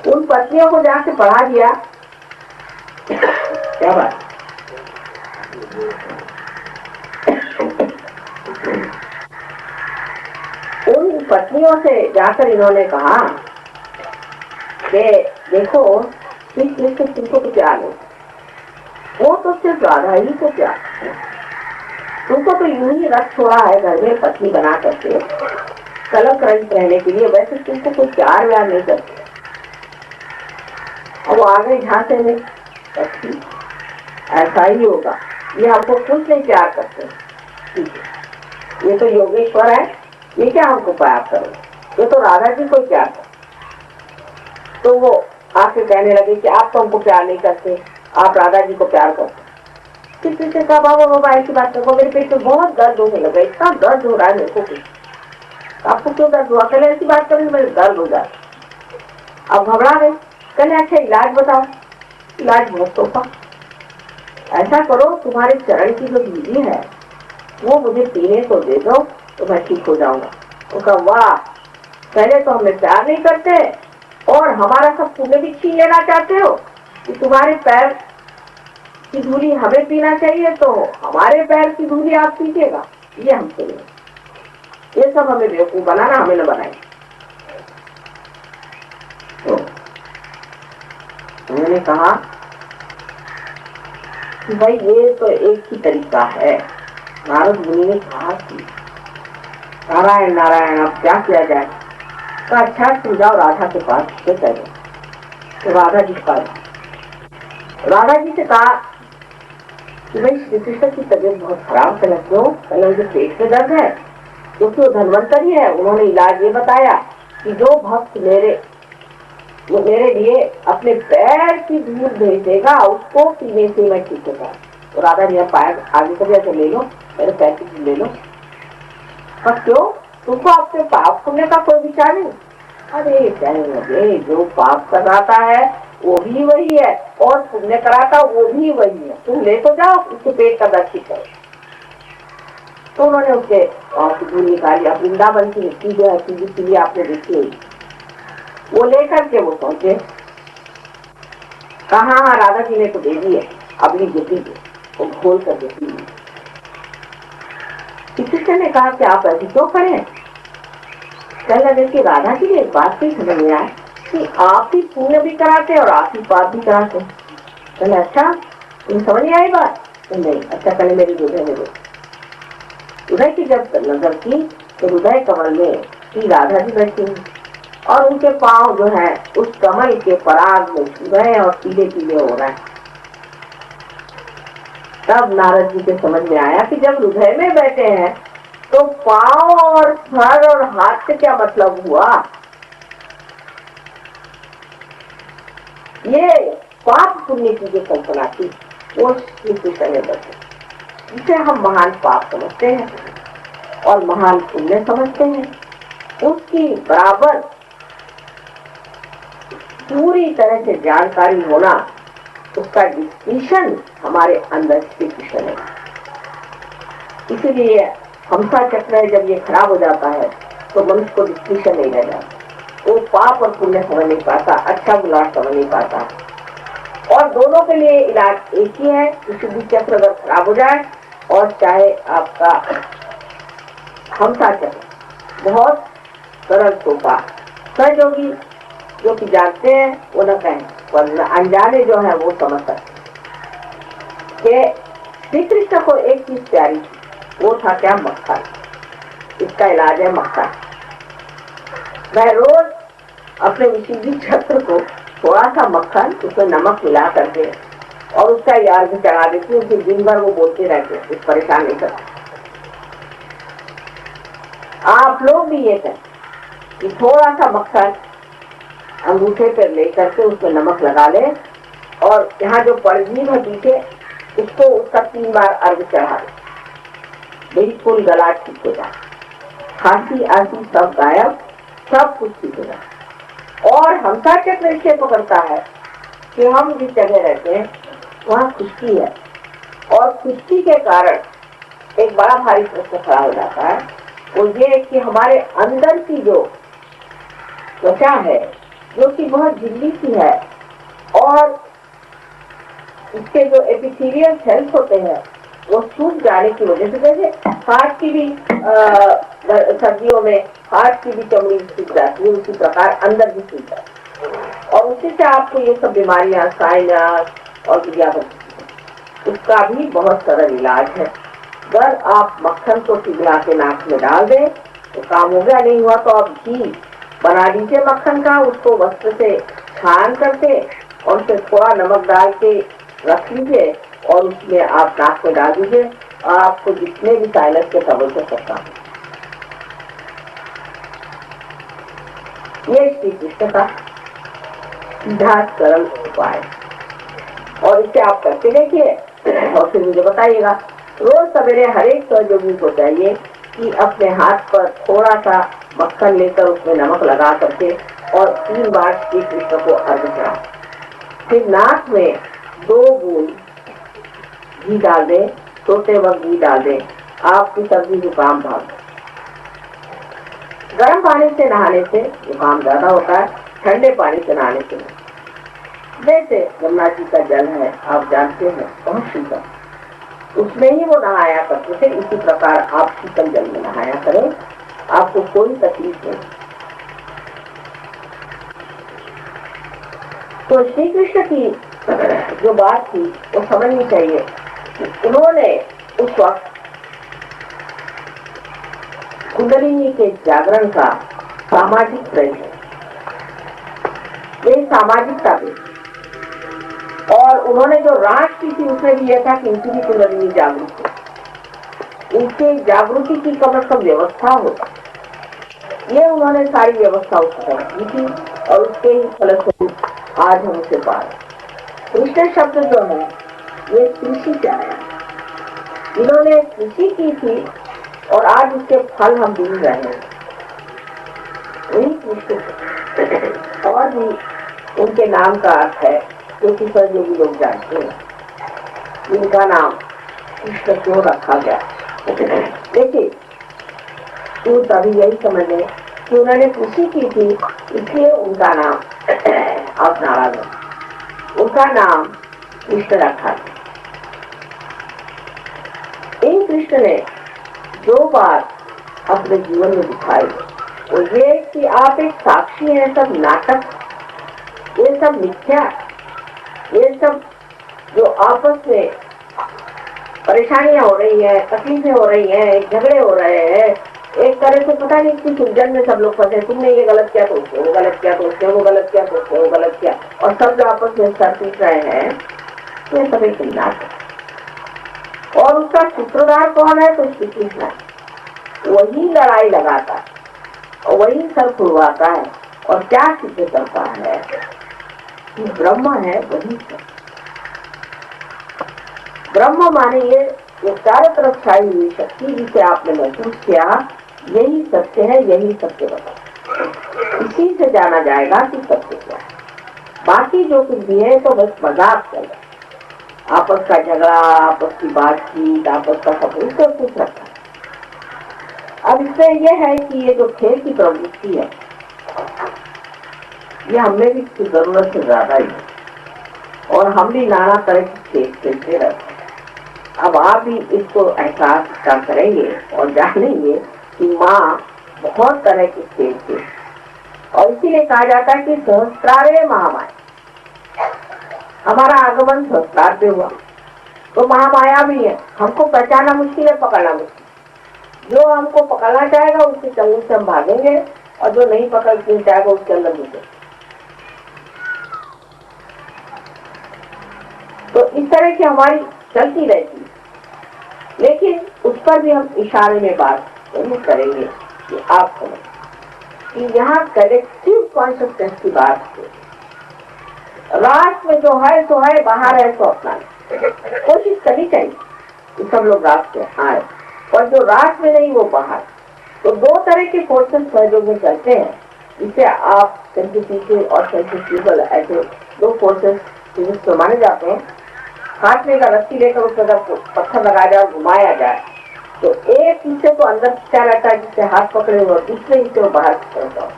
Speaker 4: उन पत्नियों को जाके पढ़ा दिया। क्या बात, उन पत्नियों से जाकर इन्होंने कहा कि देखो श्री कृष्ण तुमको तो प्यार नहीं, वो तो सिर्फ राधा ही को प्यार, तुमको तो यूं ही रख छोड़ा है घर में पत्नी बना करके कलंक रहित रहने के लिए, वैसे तुमको कोई प्यार व्यार नहीं करते। अब आ गए झांसे में, ऐसा ही होगा, ये हमको कुछ नहीं प्यार करते, ये तो योगेश्वर है, ये क्या हमको प्यार करो, ये तो राधा जी को प्यार करो। तो वो आके कहने लगे कि आप तो हमको प्यार नहीं करते, आप राधा जी को प्यार करते। किसी से कहा बाबा बाबा ऐसी बात करो, मेरे पेट में बहुत दर्द होने लगा, इतना दर्द हो रहा है मेरे को। आपको क्यों दर्द हुआ? कहले ऐसी बात करें मेरे दर्द हो जाए। अब घबरा गए, कहले अच्छा इलाज बताओ। इलाज बहुत सोफा, ऐसा करो तुम्हारे चरण की जो बीजी है वो मुझे पीने को दे दो तो मैं ठीक हो जाऊंगा। तो कहा वाह, पहले तो हमें प्यार नहीं करते और हमारा सब पुण्य भी छीन लेना चाहते हो कि तुम्हारे पैर की धूली हमें पीना चाहिए तो हमारे पैर की धूली आप पीजिएगा, ये हमसे नहीं, ये सब हमें बेवकूफ बनाना, हमें न बनाए। तो उन्होंने कहा कि भाई ये तो एक ही तरीका है। नारद मुनि ने कहा कि नारायण नारायण अब क्या किया जाए? तो अच्छा तुम जाओ राधा के पास, तो राधा जी के पास राधा जी से कहा कि भाई श्री कृष्ण की तबीयत बहुत खराब है, क्यों? पहले उनके पेट में दर्द है, क्योंकि वो धन्वंतरी है। उन्होंने इलाज ये बताया कि जो भक्त मेरे लिए अपने पैर की धूल भेजेगा उसको पीने से मैं ठीक होगा। तो राधा जी पैर आगे कभी ऐसे ले लो, मेरे पैर की धूल ले लो। पर क्यों? तुमको आपके पाप पुण्य का कोई विचार नहीं? अरे कहने लगे जो पाप कराता है वो भी वही है और पुण्य कराता वो भी वही है, तुम ले तो जाओ उसके पेट का दर्द ठीक करो। तो उन्होंने उसके धूल निकाली। अब वृंदावन की मिट्टी जो है पीली आपने देखी हुई, वो लेकर के वो पहुंचे, कहा राधा जी ने तो दे दी है, अब ये गिटी वो घोल कर देती है। कृष्ण ने कहा कि आप ऐसे क्यों करें? कहने लगे कि राधा जी ने एक बात नहीं समझ में आया कि आप ही पुण्य भी कराते और आप ही पाप भी कराते। कहने अच्छा तुम्हें समझ नहीं आई बात? नहीं। अच्छा कहने मेरी हृदय में हृदय की जब नजर की तो हृदय कमल में श्री राधा जी बैठी और उनके पांव जो है उस कमल के पराग में छू गए और पीले पीले हो रहे हैं। तब नारद जी के समझ में आया कि जब हृदय में बैठे हैं तो पांव और सर और हाथ से क्या मतलब हुआ? ये पाप पुण्य की जो कल्पना थी वो श्री कृष्ण ने बताई, जिसे हम महान पाप समझते हैं और महान पुण्य समझते हैं, उसकी बराबर पूरी तरह से जानकारी होना, उसका डिस्टिंक्शन हमारे अंदर श्री कृष्ण है। इसीलिए हमसा चक्र जब ये खराब हो जाता है तो मनुष्य को डिस्टिंक्शन नहीं रह जाता, वो पाप और पुण्य समझ नहीं पाता, अच्छा बुरा समझ नहीं पाता। और दोनों के लिए इलाज एक ही है, शुद्धि चक्र अगर खराब हो जाए और चाहे आपका हमसा चक्र बहुत सरल सोपा, सहयोगी जो कि जानते हैं वो न कहें, पर अनजाने जो है वो समझ सकते कि श्री कृष्ण को एक चीज प्यारी थी, वो था क्या? मक्खन। इसका इलाज है मक्खन। मैं रोज अपने विशुद्धि चक्र को थोड़ा सा मक्खन उसमें नमक मिला करके और उसका याद चढ़ा देती हूँ, फिर दिन भर वो बोलते रहते, कुछ परेशान नहीं करते। आप लोग भी ये करें कि थोड़ा सा मक्खन अंगूठे पर लेकर के उसमें नमक लगा ले और यहाँ जो परजीव है पीछे उसको उसका 3 बार अर्घ चढ़ा दे, बिल्कुल गला ठीक हो जाए, खांसी आंसी सब गायब, सब कुछ ठीक हो जाए। और हमसा चक्र निश्चय पकड़ता है कि हम जिस जगह रहते हैं वहाँ खुश्की है और खुश्की के कारण एक बड़ा भारी प्रश्न खड़ा हो जाता है, वो ये कि हमारे अंदर की जो त्वचा है जो कि बहुत झिल्ली सी है और इसके जो एपिथेलियल सेल्स होते हैं वो सूख जाने की वजह से, जैसे हार्ट की भी सर्दियों में हार्ट की भी चमड़ी सूख जाती है, उसी प्रकार अंदर भी सूख जाती है और उसी से आपको ये सब बीमारियां साइनस और गिरियापति, उसका भी बहुत सरल इलाज है। अगर आप मक्खन को पिघला के नाक में डाल दें तो काम हो गया। नहीं हुआ तो आप घी बना दीजिए मक्खन का, उसको वस्त्र से छान करके और उसे थोड़ा नमक डाल के रख लीजिए और उसमें आप नाक में डाल दीजिए। आपको जितने भी साइनस के ट्रबल से सकता है, ये श्री कृष्ण का सीधा सरल उपाय और इसे आप करके देखिए और फिर मुझे बताइएगा। रोज सवेरे हर एक सहयोगी को चाहिए कि अपने हाथ पर थोड़ा सा मक्खन लेकर उसमें नमक लगा करके और 3 बार श्री कृष्ण को अर्घ कराएं। फिर नाक में 2 बूंद घी डाल दें, सोते वक्त घी डाल दें, आपकी सर्दी जुकाम भाग। गर्म पानी से नहाने से जुकाम ज्यादा होता है, ठंडे पानी से नहाने से नहीं। जैसे गंगा जी का जल है, आप जानते हैं, बहुत शीतल, उसमें ही वो नहाया करते थे, इसी प्रकार आप शीतल जल में नहाया करें, आपको कोई तकलीफ नहीं। तो श्री कृष्ण की जो बात थी वो समझनी चाहिए कि उन्होंने उस वक्त कुंडलिनी के जागरण का सामाजिक प्रयोग, ये सामाजिकता भी, और उन्होंने जो राज की थी उसमें भी यह था कि इनकी भी कुंडलिनी जागृत हो, इनकी जागृति की कम से कम व्यवस्था हो, ये उन्होंने सारी व्यवस्था उसको की थी और उसके ही फलस्वरूप आज हम उसे पा रहे। कृष्ण शब्द जो है ये कृषि से आया, इन्होंने कृषि की थी और आज उसके फल हम मिल रहे हैं, वही कृष्ण। और भी उनके नाम का अर्थ है जो कि सहयोगी लोग जानते हैं, इनका नाम कृष्ण क्यों रखा गया। देखिए तो तभी यही समझ लें कि उन्होंने कृषि की थी, इसलिए उनका नाम आप नाराज हो, उनका नाम कृष्ण रखा। इन कृष्ण ने जो बात अपने जीवन में दिखाई वो ये कि आप एक साक्षी हैं, सब नाटक, ये सब मिथ्या, ये सब जो आपस में परेशानियां हो रही है, तकलीफें हो रही हैं, झगड़े हो रहे हैं, एक तरह से पता नहीं किस उलझन में सब लोग फंसे, तुमने ये गलत किया तो वो गलत किया तो वो गलत किया तो वो गलत किया, और सब जो आपस में सर पीट रहे हैं, ये सब एक नाटक। और उसका सूत्रधार कौन है? तो श्री कृष्ण है, वही लड़ाई लगाता है और वही सर खुलवाता है और क्या सिद्ध करता है कि ब्रह्म है वही सत्य। ब्रह्म माने ये चारों तरफ छाई हुई शक्ति जिसे आपने महसूस किया, यही सत्य है, यही सत्य बता, इसी से जाना जाएगा कि सत्य क्या है। बाकी जो कुछ भी है तो बस मजाक चल रहा है, आपस का झगड़ा, आपस की बातचीत, आपस का सब उसको कुछ रखा। अब इससे यह है कि ये जो खेल की प्रवृत्ति है ये हमें भी इसकी जरूरत से ज्यादा ही है और हम भी नाना तरह की खेल खेलते रहते हैं। अब आप भी इसको एहसास करेंगे और जानेंगे कि माँ बहुत तरह के खेल खेल, और इसीलिए कहा जाता है कि सहस्त्रारे महामाया, हमारा आगमन सहस्त्रार पे हुआ तो महामाया भी है, हमको पहचाना मुश्किल है, पकड़ना मुश्किल। जो हमको पकड़ना चाहेगा उसके चंगुल से हम भागेंगे और जो नहीं पकड़ चाहेगा उसके अंदर घुसे। तो इस तरह की हमारी चलती रहती है, लेकिन उस पर भी हम इशारे में बात जरूर करेंगे कि आप समझ कि यहाँ कलेक्टिव कॉन्शियसनेस की बात है। राष्ट्र में जो है सो है, बाहर है सो अपना। कोशिश करनी चाहिए कि सब लोग राष्ट्र में आए, और जो राष्ट्र में नहीं वो बाहर। तो 2 तरह के फोर्सेस सहयोग में चलते हैं, जिसे आप सेंट्रीफ्यूगल और सेंट्रीफ्यूगल ऐसे 2 फोर्सेस फिजिक्स में माने जाते हैं। हाथ में का रस्सी लेकर उस जगह पत्थर लगाया जाए, घुमाया जाए तो एक हिस्से को अंदर खींचा रहता है जिससे हाथ पकड़े हुए, दूसरे हिस्से को बाहर खींचा रहता है।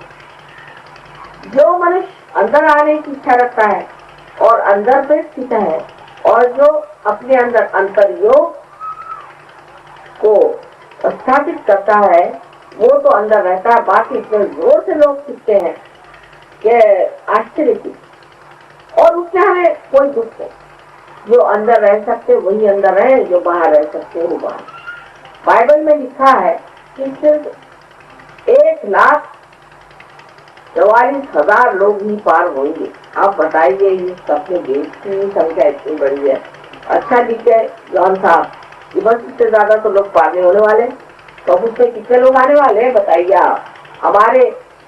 Speaker 4: जो मनुष्य अंदर आने की इच्छा रखता है और अंदर पे स्थित है और जो अपने अंदर अंतर्योग को स्थापित करता है वो तो अंदर रहता है। बाकी इतने जोर से लोग सीखते हैं कि आश्चर्य की, और उससे हमें कोई दुख नहीं। जो अंदर रह सकते वही अंदर रहे, जो बाहर रह सकते वो बाहर। बाइबल में लिखा है कि सिर्फ 1,44,000 लोग ही पार होंगे। आप बताइए इस अपने देश की संख्या इतनी बड़ी है। अच्छा ठीक है जॉन साहब, बस इससे ज्यादा तो लोग पार नहीं होने वाले, तो अब उसमें कितने लोग आने वाले हैं बताइए आप। हमारे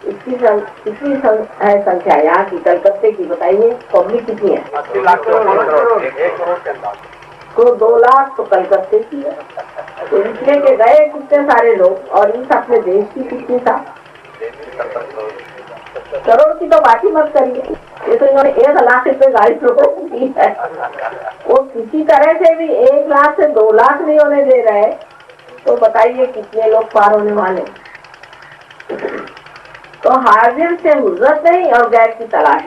Speaker 4: कितनी है संख्या यहाँ की, कलकत्ते की बताइए, पब्लिक कितनी है?
Speaker 3: 80 लाख तो 1 करोड़ के अंदाज।
Speaker 4: तो 2 लाख तो कलकत्ते की है। तो इसलिए के गए कितने सारे लोग, और इस अपने देश की कितनी था? करोड़ की तो बात ही मत करिए। ये तो इन्होंने 1 लाख रुपए गाड़ी लोगों को दी है, वो किसी तरह से भी 1 लाख से 2 लाख नहीं होने दे रहे, तो बताइए कितने लोग पार होने वाले। तो हाजिर से हुज्जत नहीं और गैर की तलाश।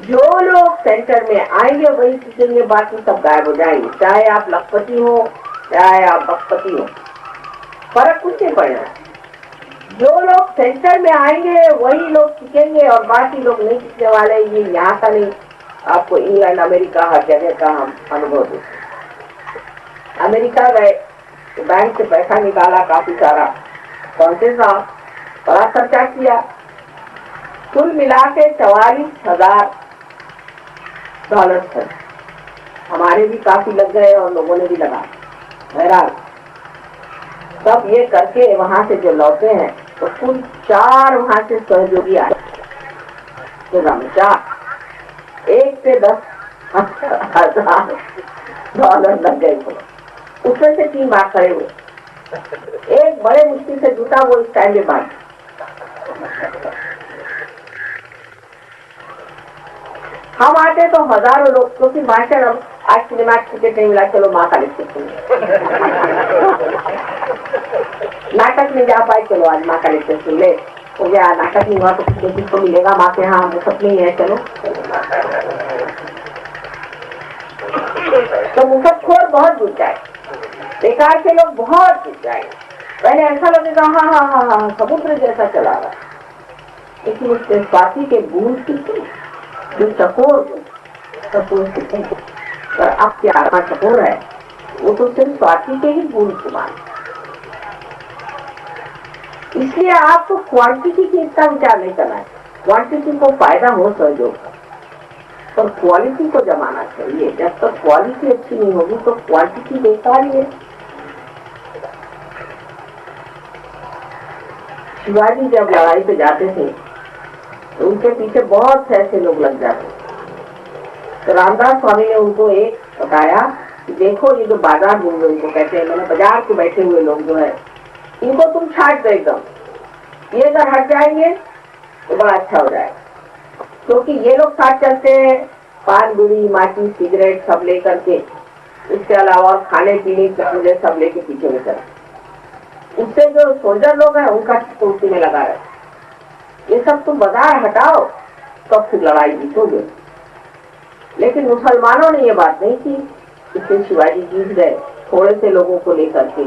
Speaker 4: जो लोग सेंटर में आएंगे वही सीखेंगे, बाकी सब गायब हो जाएंगे। चाहे आप लखपति हो चाहे आप बखपति हो, फर्क कुछ नहीं पड़ना। जो लोग सेंटर में आएंगे वही लोग सीखेंगे और बाकी लोग नहीं सीखने वाले। ये यहाँ का नहीं, आपको इंग्लैंड अमेरिका हर जगह का हम अनुभव देते। अमेरिका गए तो बैंक से पैसा निकाला काफी सारा, कौनसे साहब बड़ा खर्चा किया, कुल मिला के 44,000 डॉलर थे। हमारे भी काफी लग गए और लोगों ने भी लगा। बहरहाल सब ये करके वहां से जो लौटे हैं तो कुल 4 वहां से सहयोगी आए, 4 1 से 10,000 डॉलर लग गए। उसमें से 3 बार खड़े हुए, एक बड़े मुश्किल से जुटा, वो इस टाइम में बात। हम आते तो हजारों लोग, क्योंकि भाषण अब आज सिनेमा टिकट नहीं मिला, चलो माँ काली नाटक में जा पाए, चलो आज माँ काली सुन ले, हो गया। नाटक नहीं हुआ तो किसको मिलेगा माँ के, हाँ मुफ्त नहीं है, चलो। तो मुफ्तखोर बहुत जुट जाए, बेकार के लोग बहुत जुट जाए। पहले ऐसा लगेगा हाँ हाँ हाँ हाँ समुद्र जैसा चला रहा, लेकिन उसके स्वाति के बूंद की जो चकोर पर अब क्या चकोर है, वो तो सिर्फ स्वाति के ही बूंद समान। इसलिए आपको क्वांटिटी की इतना विचार नहीं करना है। क्वांटिटी को फायदा हो सहयोग, पर क्वालिटी को जमाना चाहिए। जब तक क्वालिटी अच्छी नहीं होगी तो क्वांटिटी बेकार ही है। शिवाजी जब लड़ाई पे जाते थे तो उनके पीछे बहुत से ऐसे लोग लग जाते। तो रामदास स्वामी ने उनको एक बताया कि देखो ये जो बाजार घूम रहे उनको कहते हैं, मैंने बाजार को बैठे हुए लोग जो है इनको तुम छाट दो एकदम, ये अगर हट जाएंगे तो बड़ा अच्छा हो जाएगा। क्योंकि ये लोग साथ चलते हैं पान बीड़ी माची सिगरेट सब लेकर के, इसके अलावा खाने पीने के सब लेके पीछे में चलते। उससे जो सोल्जर लोग हैं उनका उसी में लगा रहे, ये सब तुम बाजार हटाओ तब फिर लड़ाई जीतोगे। लेकिन मुसलमानों ने ये बात नहीं की, इसलिए शिवाजी जीत गए। थोड़े से लोगों को लेकर के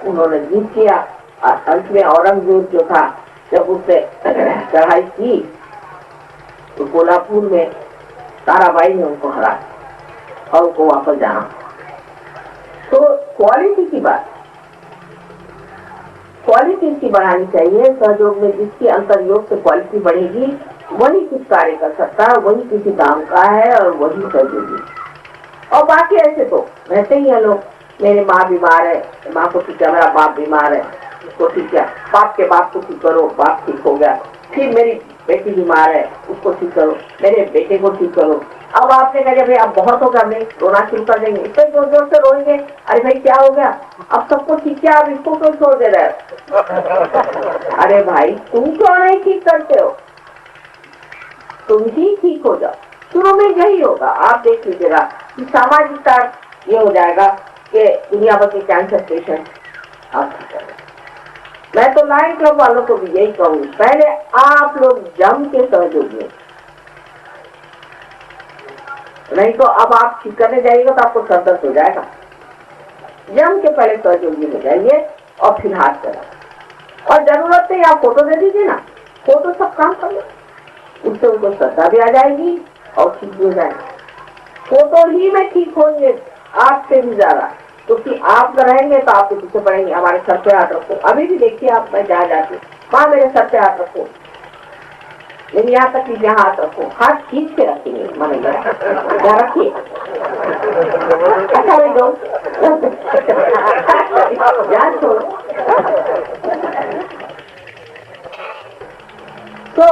Speaker 4: उन्होंने जीत किया। अंत में औरंगजेब जो था जब उससे चढ़ाई की तो कोल्हापुर में ताराबाई ने उनको हरा और उनको वापस जाना। तो क्वालिटी की बात, क्वालिटी इसकी बढ़ानी चाहिए। सहयोग में जिसकी अंतर्योग से क्वालिटी बढ़ेगी वही कुछ कार्य कर सकता है, वही किसी काम का है और वही सहयोगी। और बाकी ऐसे तो रहते ही है लोग, मेरी माँ बीमार है, माँ को ठीक है, मेरा बाप बीमार है, उसको ठीक है, बाप के बाप को ठीक करो, बाप ठीक हो गया। फिर मेरी बेटी बीमार है, उसको ठीक करो, मेरे बेटे को ठीक करो। अब आपने कहा भाई अब बहुत होगा, मैं रोना शुरू कर देंगे, इतने जोर जोर से रोएंगे, अरे भाई क्या हो गया, अब सबको ठीक किया, अब इसको क्यों छोड़ दे रहे हो? अरे भाई तुम क्यों नहीं ठीक करते हो, तुम ही ठीक हो जाओ। शुरू में यही होगा, आप देख लीजिएगा कि सामाजिकता ये हो जाएगा कि दुनिया भर के कैंसर पेशेंट आप ठीक करें। मैं तो लाइन क्लब वालों को भी यही कहूंगी, पहले आप लोग जम के सहयोगी, नहीं तो अब आप ठीक करने जाइएगा तो आपको सर दर्द हो जाएगा। जम के पहले सहयोगी हो जाइए और फिर हाथ चला, और जरूरत है आप फोटो दे दीजिए ना, फोटो सब काम कर लो, उससे उनको श्रद्धा भी आ जाएगी और ठीक भी हो जाएगा। फोटो ही में ठीक होंगे आपसे भी ज्यादा, क्योंकि आप रहेंगे तो आपके पीछे पड़ेंगे। हमारे सर पे हाथ रखो, अभी भी देखिए आप, मैं जहाँ जाती माँ मेरे सर पे हाथ रखो, लेकिन यहाँ तक कि यहाँ हाथ रखो, हाथ खींच के रखेंगे, मन यहाँ रखिए। अच्छा भाई दो याद छोड़ो। तो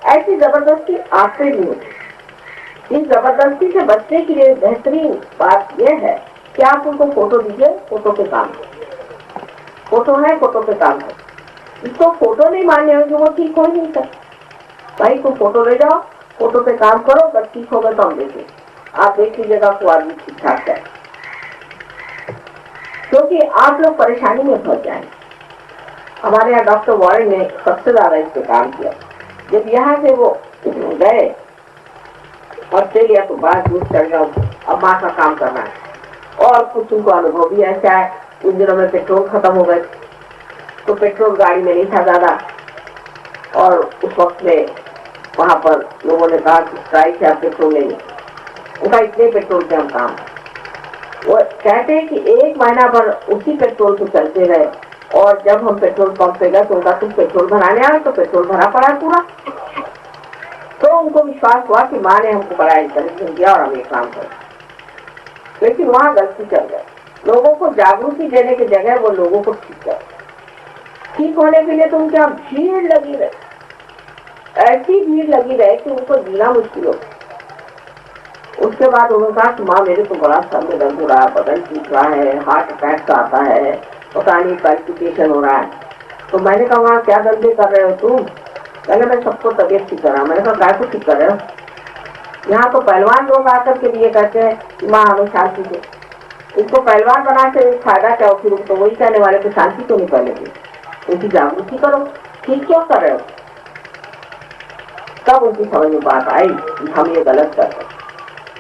Speaker 4: ऐसी जबरदस्ती आपसे भी होती। इस जबरदस्ती से बचने के लिए बेहतरीन बात यह है कि आप उनको फोटो दीजिए, फोटो पे काम, फोटो है फोटो पे काम है। इसको फोटो नहीं मान्य होगी वो ठीक हो ही नहीं सकता। भाई को फोटो ले जाओ, फोटो पे काम करो, बस ठीक होगा तो हम देखें, आप देख लीजिएगा तो आदमी ठीक ठाक है, क्योंकि आप लोग परेशानी में फंस जाएंगे। हमारे यहाँ डॉक्टर वॉरेन ने सबसे ज्यादा इस पे काम किया। जब यहाँ से वो गए ऑस्ट्रेलिया तो बाद दूर चल गया, अब माँ का काम करना है, और कुछ उनको अनुभव भी ऐसा है। उन दिनों में पेट्रोल खत्म हो गए, तो पेट्रोल गाड़ी में नहीं था ज्यादा, और उस वक्त में वहां पर लोगों ने कहा कि ट्राई से आप पेट्रोल लेंगे, उनका इतने पेट्रोल पे हम काम। वो कहते हैं कि 1 महीना भर उसी पेट्रोल पे चलते रहे, और जब हम पेट्रोल पंप पे गए तो उनका तुम पेट्रोल भराने आए, तो पेट्रोल भरा पड़ा पूरा। तो उनको विश्वास हुआ कि माँ ने हमको बड़ा इंटेलिजेंस दिया और हम ये काम करें, लेकिन वहाँ गलती कर गए। लोगों को जागृति देने की जगह वो लोगों को ठीक कर, ठीक होने के लिए तो उनके यहाँ भीड़ लगी रहे, ऐसी भीड़ लगी रहे कि उनको जीना मुश्किल हो। उसके बाद उन्होंने कहा कि माँ मेरे को बड़ा सर में दर्द हो रहा है, बदन टूट रहा है, हार्ट अटैक आता है, पता नहीं पैल्पिटेशन हो रहा है। तो मैंने कहा वहाँ क्या धंधे कर रहे हो तुम? कहने मैं सबको तबीयत ठीक कर रहा हूँ। मैंने कहा काय को ठीक कर रहे हो? यहाँ तो पहलवान लोग आकर के लिए कहते हैं कि माँ हमें शांति दे। इसको पहलवान बना के फायदा क्या हो? फिर तो वही कहने वाले को शांति तो नहीं पहले थी, उनकी जागृति करो, ठीक क्यों कर रहे हो? तब उनकी समझ में बात आई कि हम ये गलत कर रहे।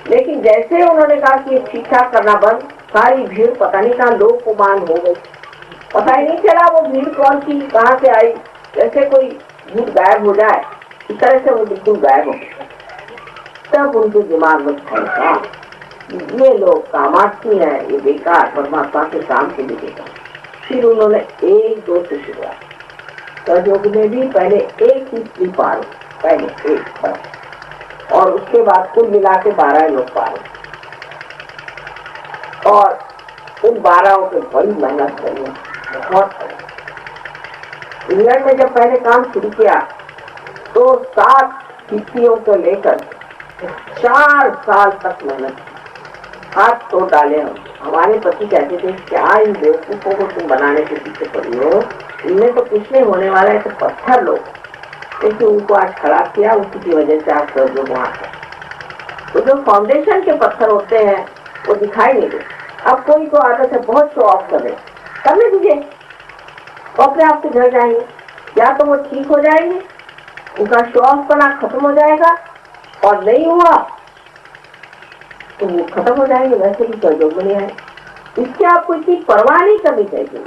Speaker 4: लेकिन जैसे उन्होंने कहा कि ठीक ठाक करना बंद, सारी भीड़ पता नहीं कहाँ लोग को मान हो गई, पता ही नहीं चला वो भीड़ कौन सी कहाँ से आई, जैसे कोई भूत गायब हो जाए इस तरह से वो बिल्कुल गायब हो गए। तब उनके दिमाग में था ये लोग कामार्थी हैं, ये बेकार परमात्मा के काम के लिए बेकार। फिर उन्होंने 1-2 से शुरुआत, सहयोग में भी पहले एक ही स्त्री पार, पहले एक पर, और उसके बाद कुल मिला के 12 लोग पार, और उन 12 पे बड़ी मेहनत करी, बहुत। इंग्लैंड में जब पहले काम शुरू किया तो 7 शिष्यों को लेकर 4 साल तक मेहनत, हाथ तोड़ डाले हम। हमारे पति कहते थे क्या इन बेवकूफों को तुम बनाने के पीछे पड़ी हो, इनमें तो कुछ नहीं होने वाला है, तो पत्थर लो। लेकिन उनको आज खड़ा किया, उसी की वजह से आज कर दो वहाँ पर। तो जो फाउंडेशन के पत्थर होते हैं वो दिखाई नहीं देते। अब कोई को आदत है बहुत शो ऑफ करने दीजिए, वो अपने आप से झड़ जाएंगे, या तो वो ठीक हो जाएंगे, उनका शो ऑफ करना खत्म हो जाएगा, और नहीं हुआ तो वो खत्म हो जाएंगे, वैसे भी सहयोग में नहीं आए। इससे आपको इतनी परवाह नहीं करनी चाहिए,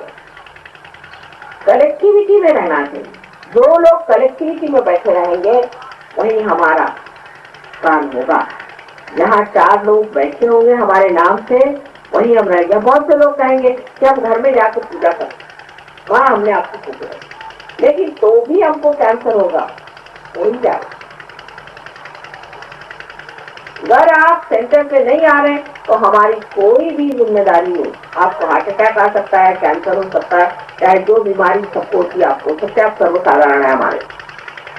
Speaker 4: कलेक्टिविटी में रहना चाहिए। जो लोग कलेक्टिविटी में बैठे रहेंगे वहीं हमारा काम होगा। जहाँ 4 लोग बैठे होंगे हमारे नाम से, वहीं हम रहेंगे। बहुत से लोग कहेंगे कि हम घर में जाकर पूजा करें, वहाँ हमने आपको पूजा, लेकिन तो भी हमको कैंसर होगा, वही क्या। अगर आप सेंटर पे नहीं आ रहे तो हमारी कोई भी जिम्मेदारी नहीं। आपको हार्ट अटैक आ सकता है, कैंसर हो सकता है, चाहे जो बीमारी सबको होती है आपको, सबसे आप सर्वसाधारण है। हमारे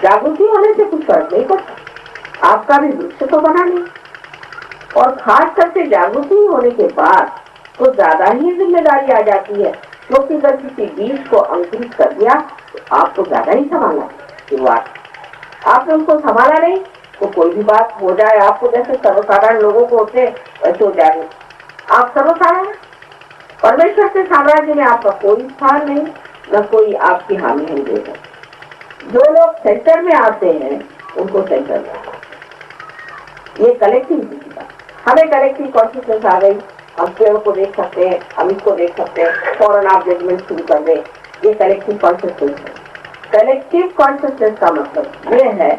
Speaker 4: जागृति होने से कुछ फर्क नहीं पड़ता, आपका भी वृक्ष तो बना नहीं। और खास करके जागृति होने के बाद तो ज्यादा ही जिम्मेदारी आ जाती है, क्योंकि अगर किसी बीज को अंकुरित कर दिया तो आपको ज्यादा ही संभालना। शुरुआत आपने उसको संभाला नहीं तो कोई भी बात हो जाए, आपको जैसे सर्वसाधारण लोगों को होते वैसे हो जाए। आप सर्वसाधारण, परमेश्वर के साम्राज्य में आपका कोई स्थान नहीं, न कोई आपकी हानि हम देगा। जो लोग सेंटर में आते हैं उनको सेंटर में आना, ये कलेक्टिविटी की बात। हमें कलेक्टिव कॉन्शियसनेस आ गई, हम पेड़ को देख सकते हैं, हम इसको देख सकते हैं, फौरन आप जजमेंट शुरू कर दें, ये कलेक्टिव कॉन्शियसनेस है। कलेक्टिव कॉन्शियसनेस का मतलब ये है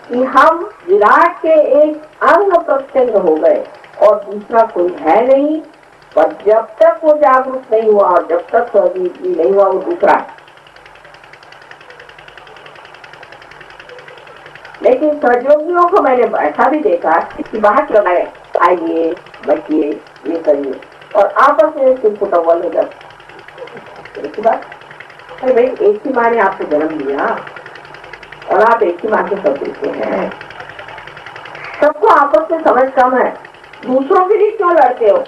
Speaker 4: कि हम विराट के एक अंग प्रत्यंग हो गए और दूसरा कोई है नहीं, पर जब तक वो जागरूक नहीं हुआ और जब तक सहजीवी नहीं हुआ वो दूसरा है। लेकिन सहयोगियों को मैंने ऐसा भी देखा कि बाहर लगाए, आइए बैठिए ये करिए और आपस में सिर्फ अव्वल हो जाते। अरे भाई, एक ही माँ ने आपको जन्म दिया और आप एक ही माँ के सब देते हैं, सबको आपस में समझ कम है, दूसरों के लिए क्यों लड़ते हो,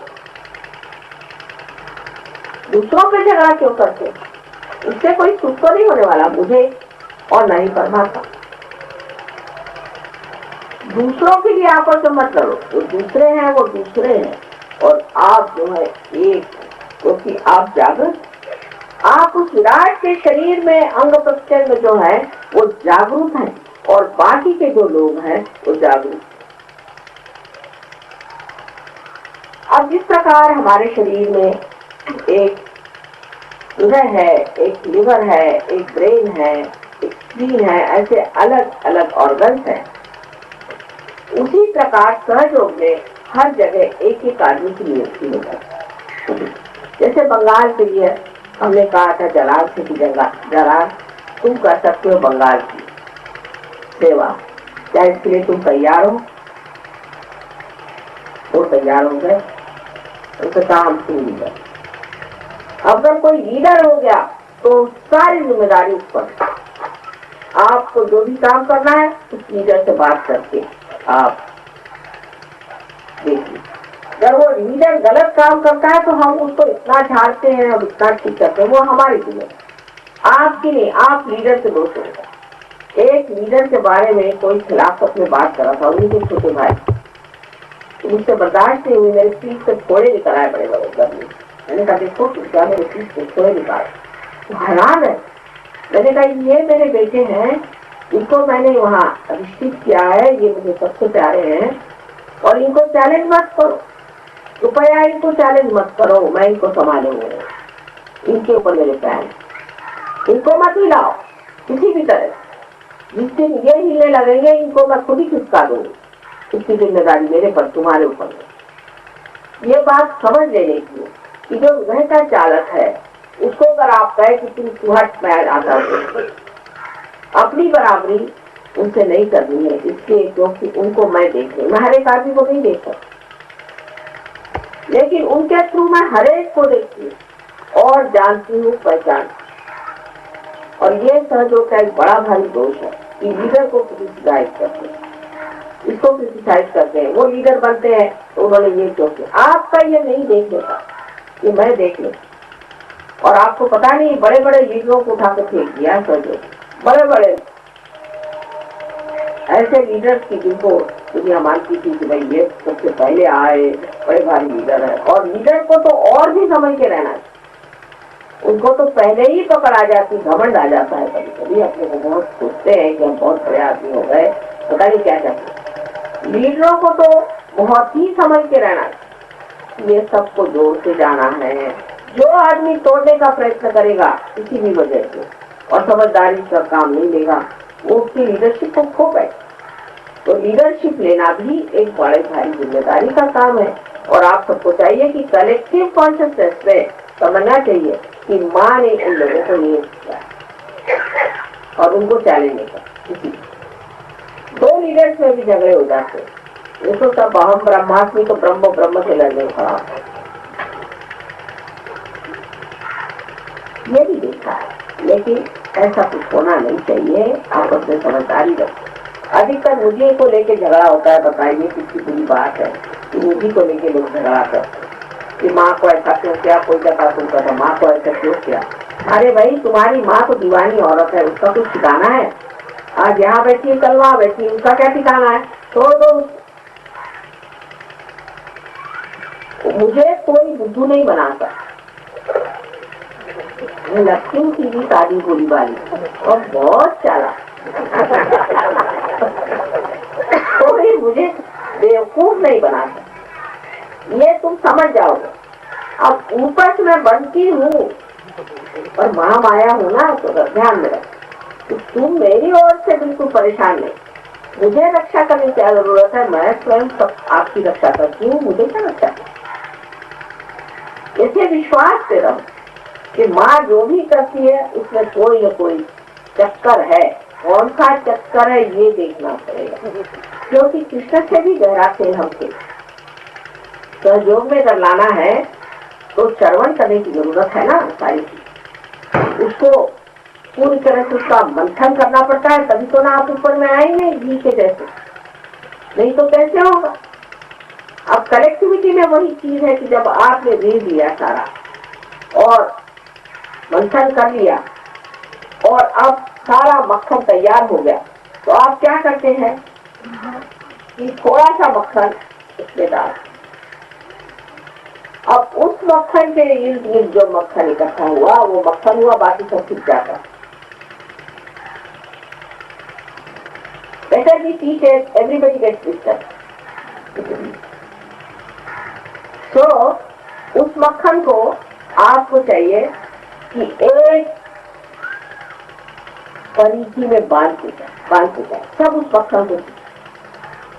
Speaker 4: दूसरों पे झगड़ा क्यों करते हो? इससे कोई सुख तो नहीं होने वाला मुझे और नहीं परमात्मा। दूसरों के लिए आपस में मत लड़ो, जो दूसरे हैं वो दूसरे हैं और आप जो है एक, क्योंकि आप जागृत, आप उस विराट के शरीर में अंग प्रत्यंग जो है वो जागरूक है और बाकी के जो लोग हैं वो जागरूक। अब जिस प्रकार हमारे शरीर में एक हृदय है, एक लिवर है, एक ब्रेन है, एक स्प्लीन है, ऐसे अलग अलग ऑर्गन्स हैं, उसी प्रकार सहयोग में हर जगह एक एक आदमी की नियुक्ति हो जाती है। जैसे बंगाल के लिए हमने कहा था जलाल से की जगह, जलाल तुम कर सकते हो बंगाल की सेवा, क्या इसके लिए तुम तैयार हो? वो तैयार हो गए, उनसे कहा हम तुम लीडर। अगर कोई लीडर हो गया तो सारी जिम्मेदारी उस पर, आपको जो भी काम करना है उस लीडर से बात करके आप देखिए। अगर वो लीडर गलत काम करता है तो हम उसको इतना झाड़ते हैं और इतना ठीक करते हैं, वो हमारी जिम्मेदारी, आपकी नहीं। आप लीडर से दोस्त होगा। एक लीडर के बारे में कोई खिलाफत में बात कर रहा था, उन्हीं के छोटे भाई, मुझसे बर्दाश्त नहीं हुई, मेरे पीठ से थोड़े निकल आए बड़े बड़े गर्मी। मैंने कहा देखो क्या मेरे पीठ से थोड़े निकाल, तो हैरान है। मैंने कहा ये मेरे बेटे हैं, इनको मैंने वहाँ रिश्तित किया है, ये मुझे सबसे प्यारे हैं और इनको चैलेंज मत करो, कृपया इनको चैलेंज मत करो, मैं इनको संभालूंगा, इनके ऊपर मेरे पैर, इनको मत हिलाओ किसी भी तरह। जिस दिन ये हिलने लगेंगे इनको मैं खुद ही खिसका दूंगी, इसकी जिम्मेदारी मेरे पर, तुम्हारे ऊपर। ये बात समझ लेने की कि जो हृदय का चालक है उसको अगर आप कहे कि तुम सुहट पैर आता हो, अपनी बराबरी उनसे नहीं करनी है, इसलिए क्योंकि उनको मैं देख रही, मैं हर एक आदमी को नहीं देख सकती, लेकिन उनके थ्रू मैं हर एक को देखती हूँ और जानती हूँ, पहचान। और ये सहयोग का एक बड़ा भारी दोष है कि लीडर को क्रिटिसाइज करते हैं, इसको क्रिटिसाइज करते हैं, वो लीडर बनते हैं तो उन्होंने ये क्यों किया। आपका ये नहीं देख लेता, ये मैं देख लेता। और आपको पता नहीं बड़े बड़े लीडरों को उठा कर फेंक दिया सहयोग, बड़े बड़े ऐसे लीडर की जिनको दुनिया मानती थी कि भाई ये सबसे पहले आए, बड़े भारी लीडर है। और लीडर को तो और भी समझ के रहना है, उनको तो पहले ही पकड़ आ जाती, घमंड आ जाता है। कभी कभी अपने को बहुत सोचते हैं कि हम बहुत बड़े आदमी हो गए, पता नहीं क्या चाहते। लीडरों को तो बहुत ही समझ के रहना है, ये सबको जोर से जाना है। जो आदमी तोड़ने का प्रयत्न करेगा किसी भी वजह से और समझदारी का काम नहीं लेगा, वो उसकी लीडरशिप को खो गए। तो लीडरशिप लेना भी एक बड़े भारी जिम्मेदारी का काम है। और आप सबको चाहिए कि कलेक्टिव कॉन्शियसनेस में समझना चाहिए कि माँ ने उन लोगों को नियुक्त किया और उनको चैलेंज नहीं किया। दो लीडर्स में भी झगड़े हो जाते हैं, ये तो सब अहम ब्रह्मास्मि तो ब्रह्म ब्रह्म से लड़ने खड़ा, ये भी देखा है। लेकिन ऐसा कुछ होना नहीं चाहिए, आपस में समझदारी रखें। अधिकतर मुझे को लेके झगड़ा होता है, बताइए कितनी बुरी बात है कि मुझे को लेके लोग झगड़ा करते हैं कि माँ को ऐसा क्यों किया, कोई कहता तुम कहता माँ को ऐसा क्यों किया। अरे भाई तुम्हारी माँ तो दीवानी औरत है, उसका कुछ ठिकाना है? आज यहाँ बैठी है कल वहाँ बैठी, उसका क्या ठिकाना है? छोड़ दो। मुझे कोई बुद्धू नहीं बनाता, लक्ष्मी की भी शादी होने वाली और बहुत चालाक। कोई मुझे बेवकूफ नहीं बनाता, ये तुम समझ जाओगे। अब ऊपर से मैं बनती हूँ और महामाया हूँ ना, तो ध्यान में रखो। तो तुम मेरी ओर से बिल्कुल परेशान नहीं, मुझे रक्षा करने की क्या जरूरत है, मैं स्वयं सब आपकी रक्षा करती हूँ, मुझे क्या रक्षा। इसे विश्वास से रहो कि माँ जो भी करती है उसमें कोई न कोई चक्कर है। कौन सा चक्कर है ये देखना पड़ेगा, क्योंकि कृष्ण से भी गहरा खेल हमसे सहयोग में कर लाना है, तो श्रवण करने की जरूरत है ना। सारी चीज उसको पूरी तरह से उसका मंथन करना पड़ता है, तभी तो ना आप ऊपर में आएंगे घी के जैसे, नहीं तो कैसे होगा। अब कलेक्टिविटी में वही चीज है कि जब आपने दे दिया सारा और मंथन कर लिया और अब सारा मक्खन तैयार हो गया, तो आप क्या करते हैं कि थोड़ा सा मक्खन इसमें डाल। अब उस मक्खन के इर्द गिर्द जो मक्खन इकट्ठा हुआ वो मक्खन हुआ, बाकी सब छुप जाता। Better we teach it, everybody gets wisdom. So, उस मक्खन को आपको चाहिए कि एक परिधि में बांध के जाए सब उस मक्खन को।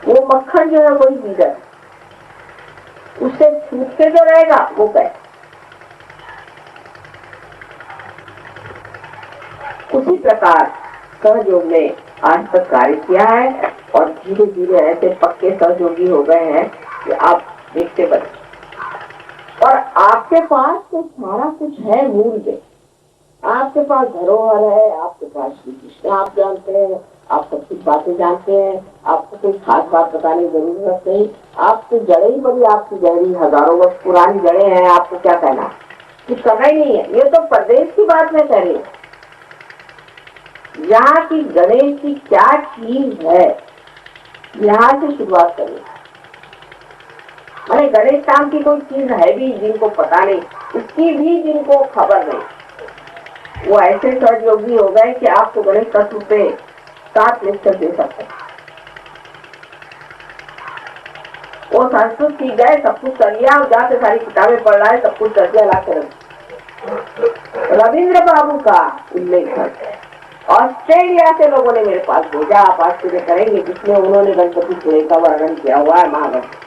Speaker 4: वो मक्खन जो है वही बीजर, उससे छूट के जो रहेगा वो गए। उसी प्रकार सहयोग ने आज तक कार्य किया है और धीरे धीरे ऐसे पक्के सहयोगी हो गए हैं कि आप देखते बने। और आपके पास तो सारा कुछ है मूल में, आपके पास धरोहर है, आपके पास श्री कृष्ण आप जानते हैं, आप सब कुछ बातें जानते हैं, आपको कोई खास बात बताने की जरूरत नहीं। आपकी जड़ें ही बड़ी, आपकी गहरी हजारों वर्ष पुरानी जड़ें हैं, आपको क्या कहना, कुछ करना ही नहीं है। ये तो प्रदेश की बात मैं कह रही हूँ, यहाँ की गणेश की क्या चीज है, यहाँ से शुरुआत करिए। अरे गणेश नाम की कोई चीज है भी जिनको पता नहीं, उसकी भी जिनको खबर नहीं, वो ऐसे सहयोगी हो गए कि आपको गणेश तत्व पे 7 लेक्चर दे सकते हैं। वो संस्कृत सीख गए, सब कुछ कर लिया और जाके सारी किताबें पढ़ रहा है, सब कुछ कर दिया लाकर। रविंद्र बाबू का उल्लेख है, ऑस्ट्रेलिया से लोगों ने मेरे पास भेजा, आप आश्चर्य करेंगे, जिसमें उन्होंने गणपति पुरे का वर्णन किया हुआ है महागणपति।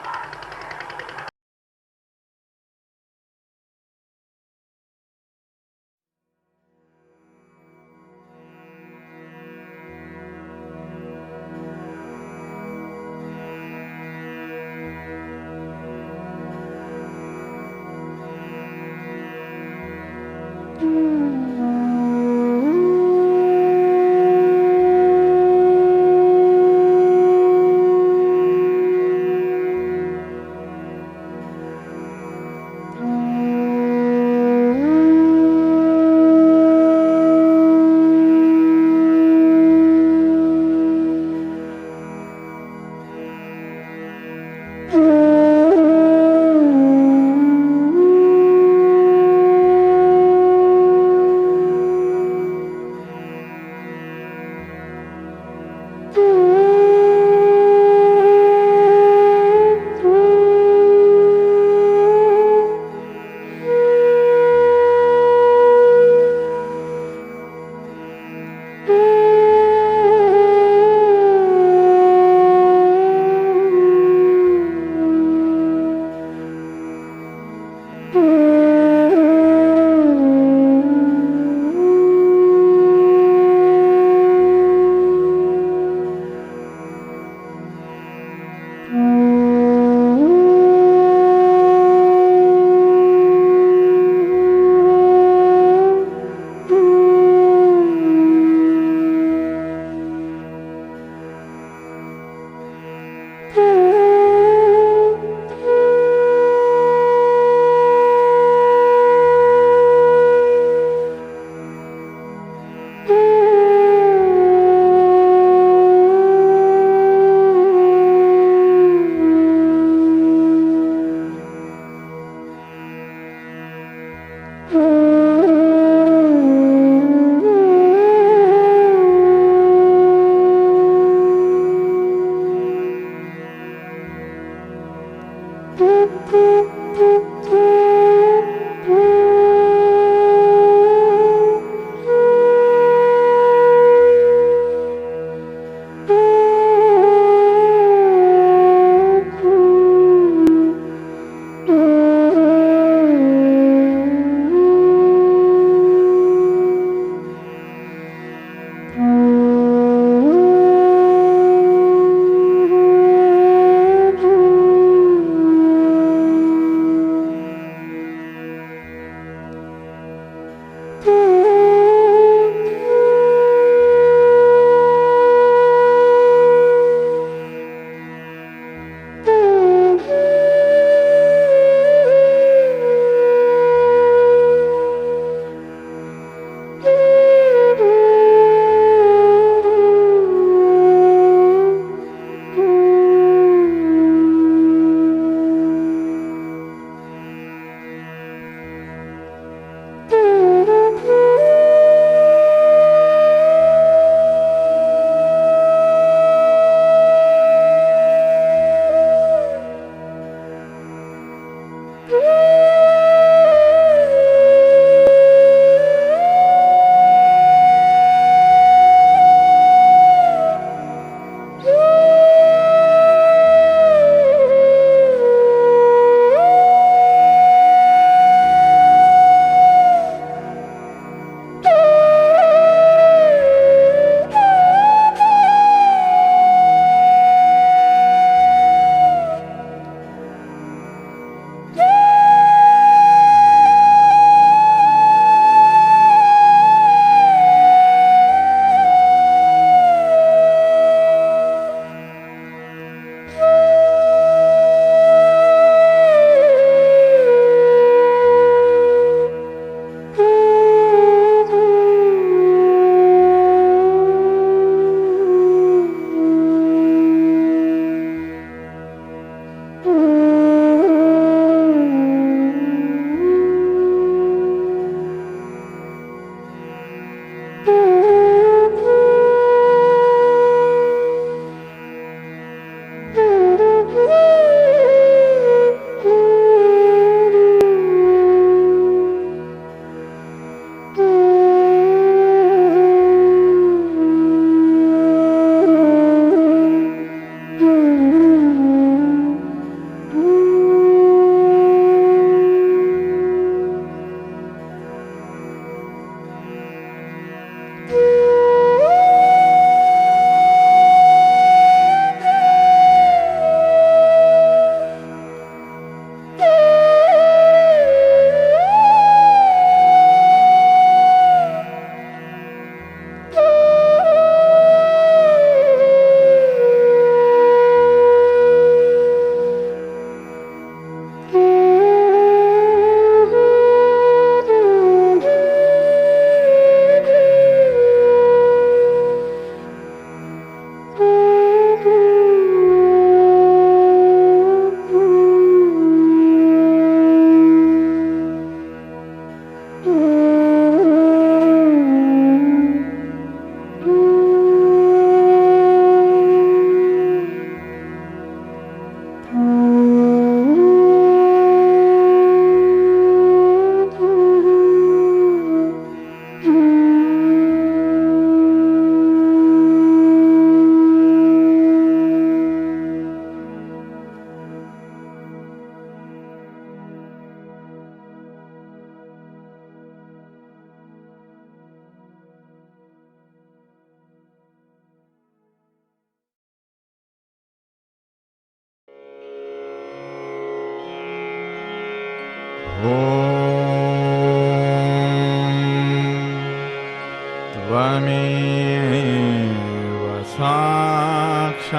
Speaker 1: त्वमेव साक्षात्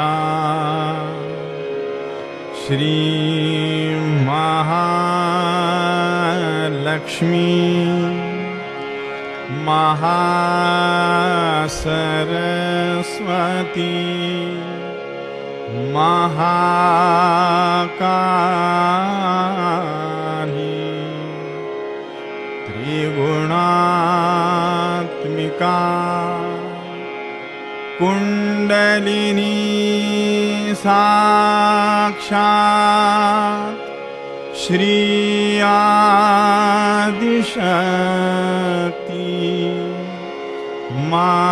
Speaker 1: श्री महालक्ष्मी महासरस्वती महाकाली त्रिगुणात्मिका कुंडलिनी साक्षात् श्री आदिशक्ति माताजी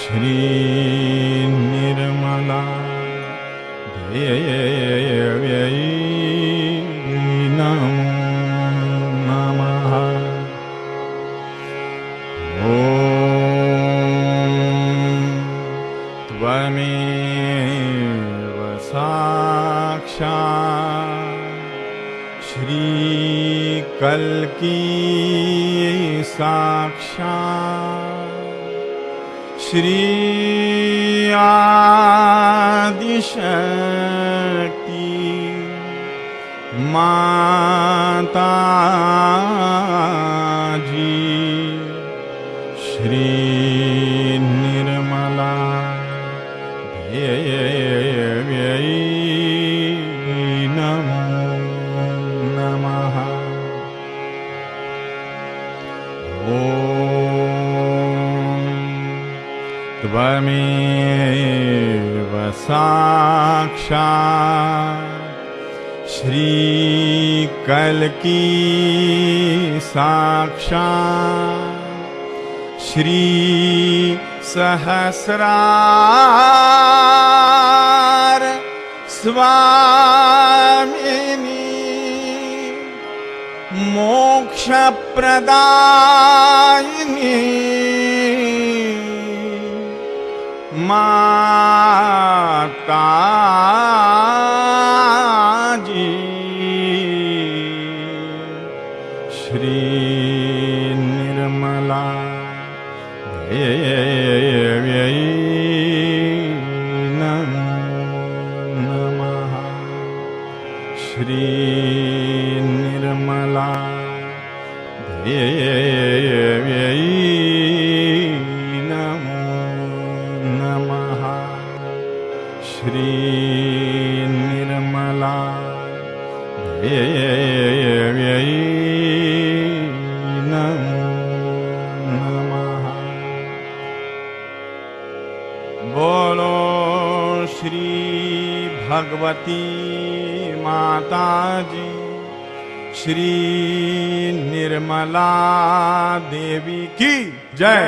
Speaker 1: श्री निर्मला देव्यै नमो नमः। ॐ त्वमेव साक्षात् श्री कल्की साक्षात् श्री आदिशक्ति माताजी श्री निर्मला देव्यै नमो नमः। ॐ त्वमेव साक्षात् श्री कल्की साक्षात् श्री सहस्रार स्वामिनी मोक्षप्रदायिनी माताजी श्री निर्मला देव्यै नमो नमः। श्री निर्मला देव्यै नमो नमः। श्री निर्मला देव्यै नमो नमः। बोलो श्री भगवती माताजी श्री निर्मला देवी की जय।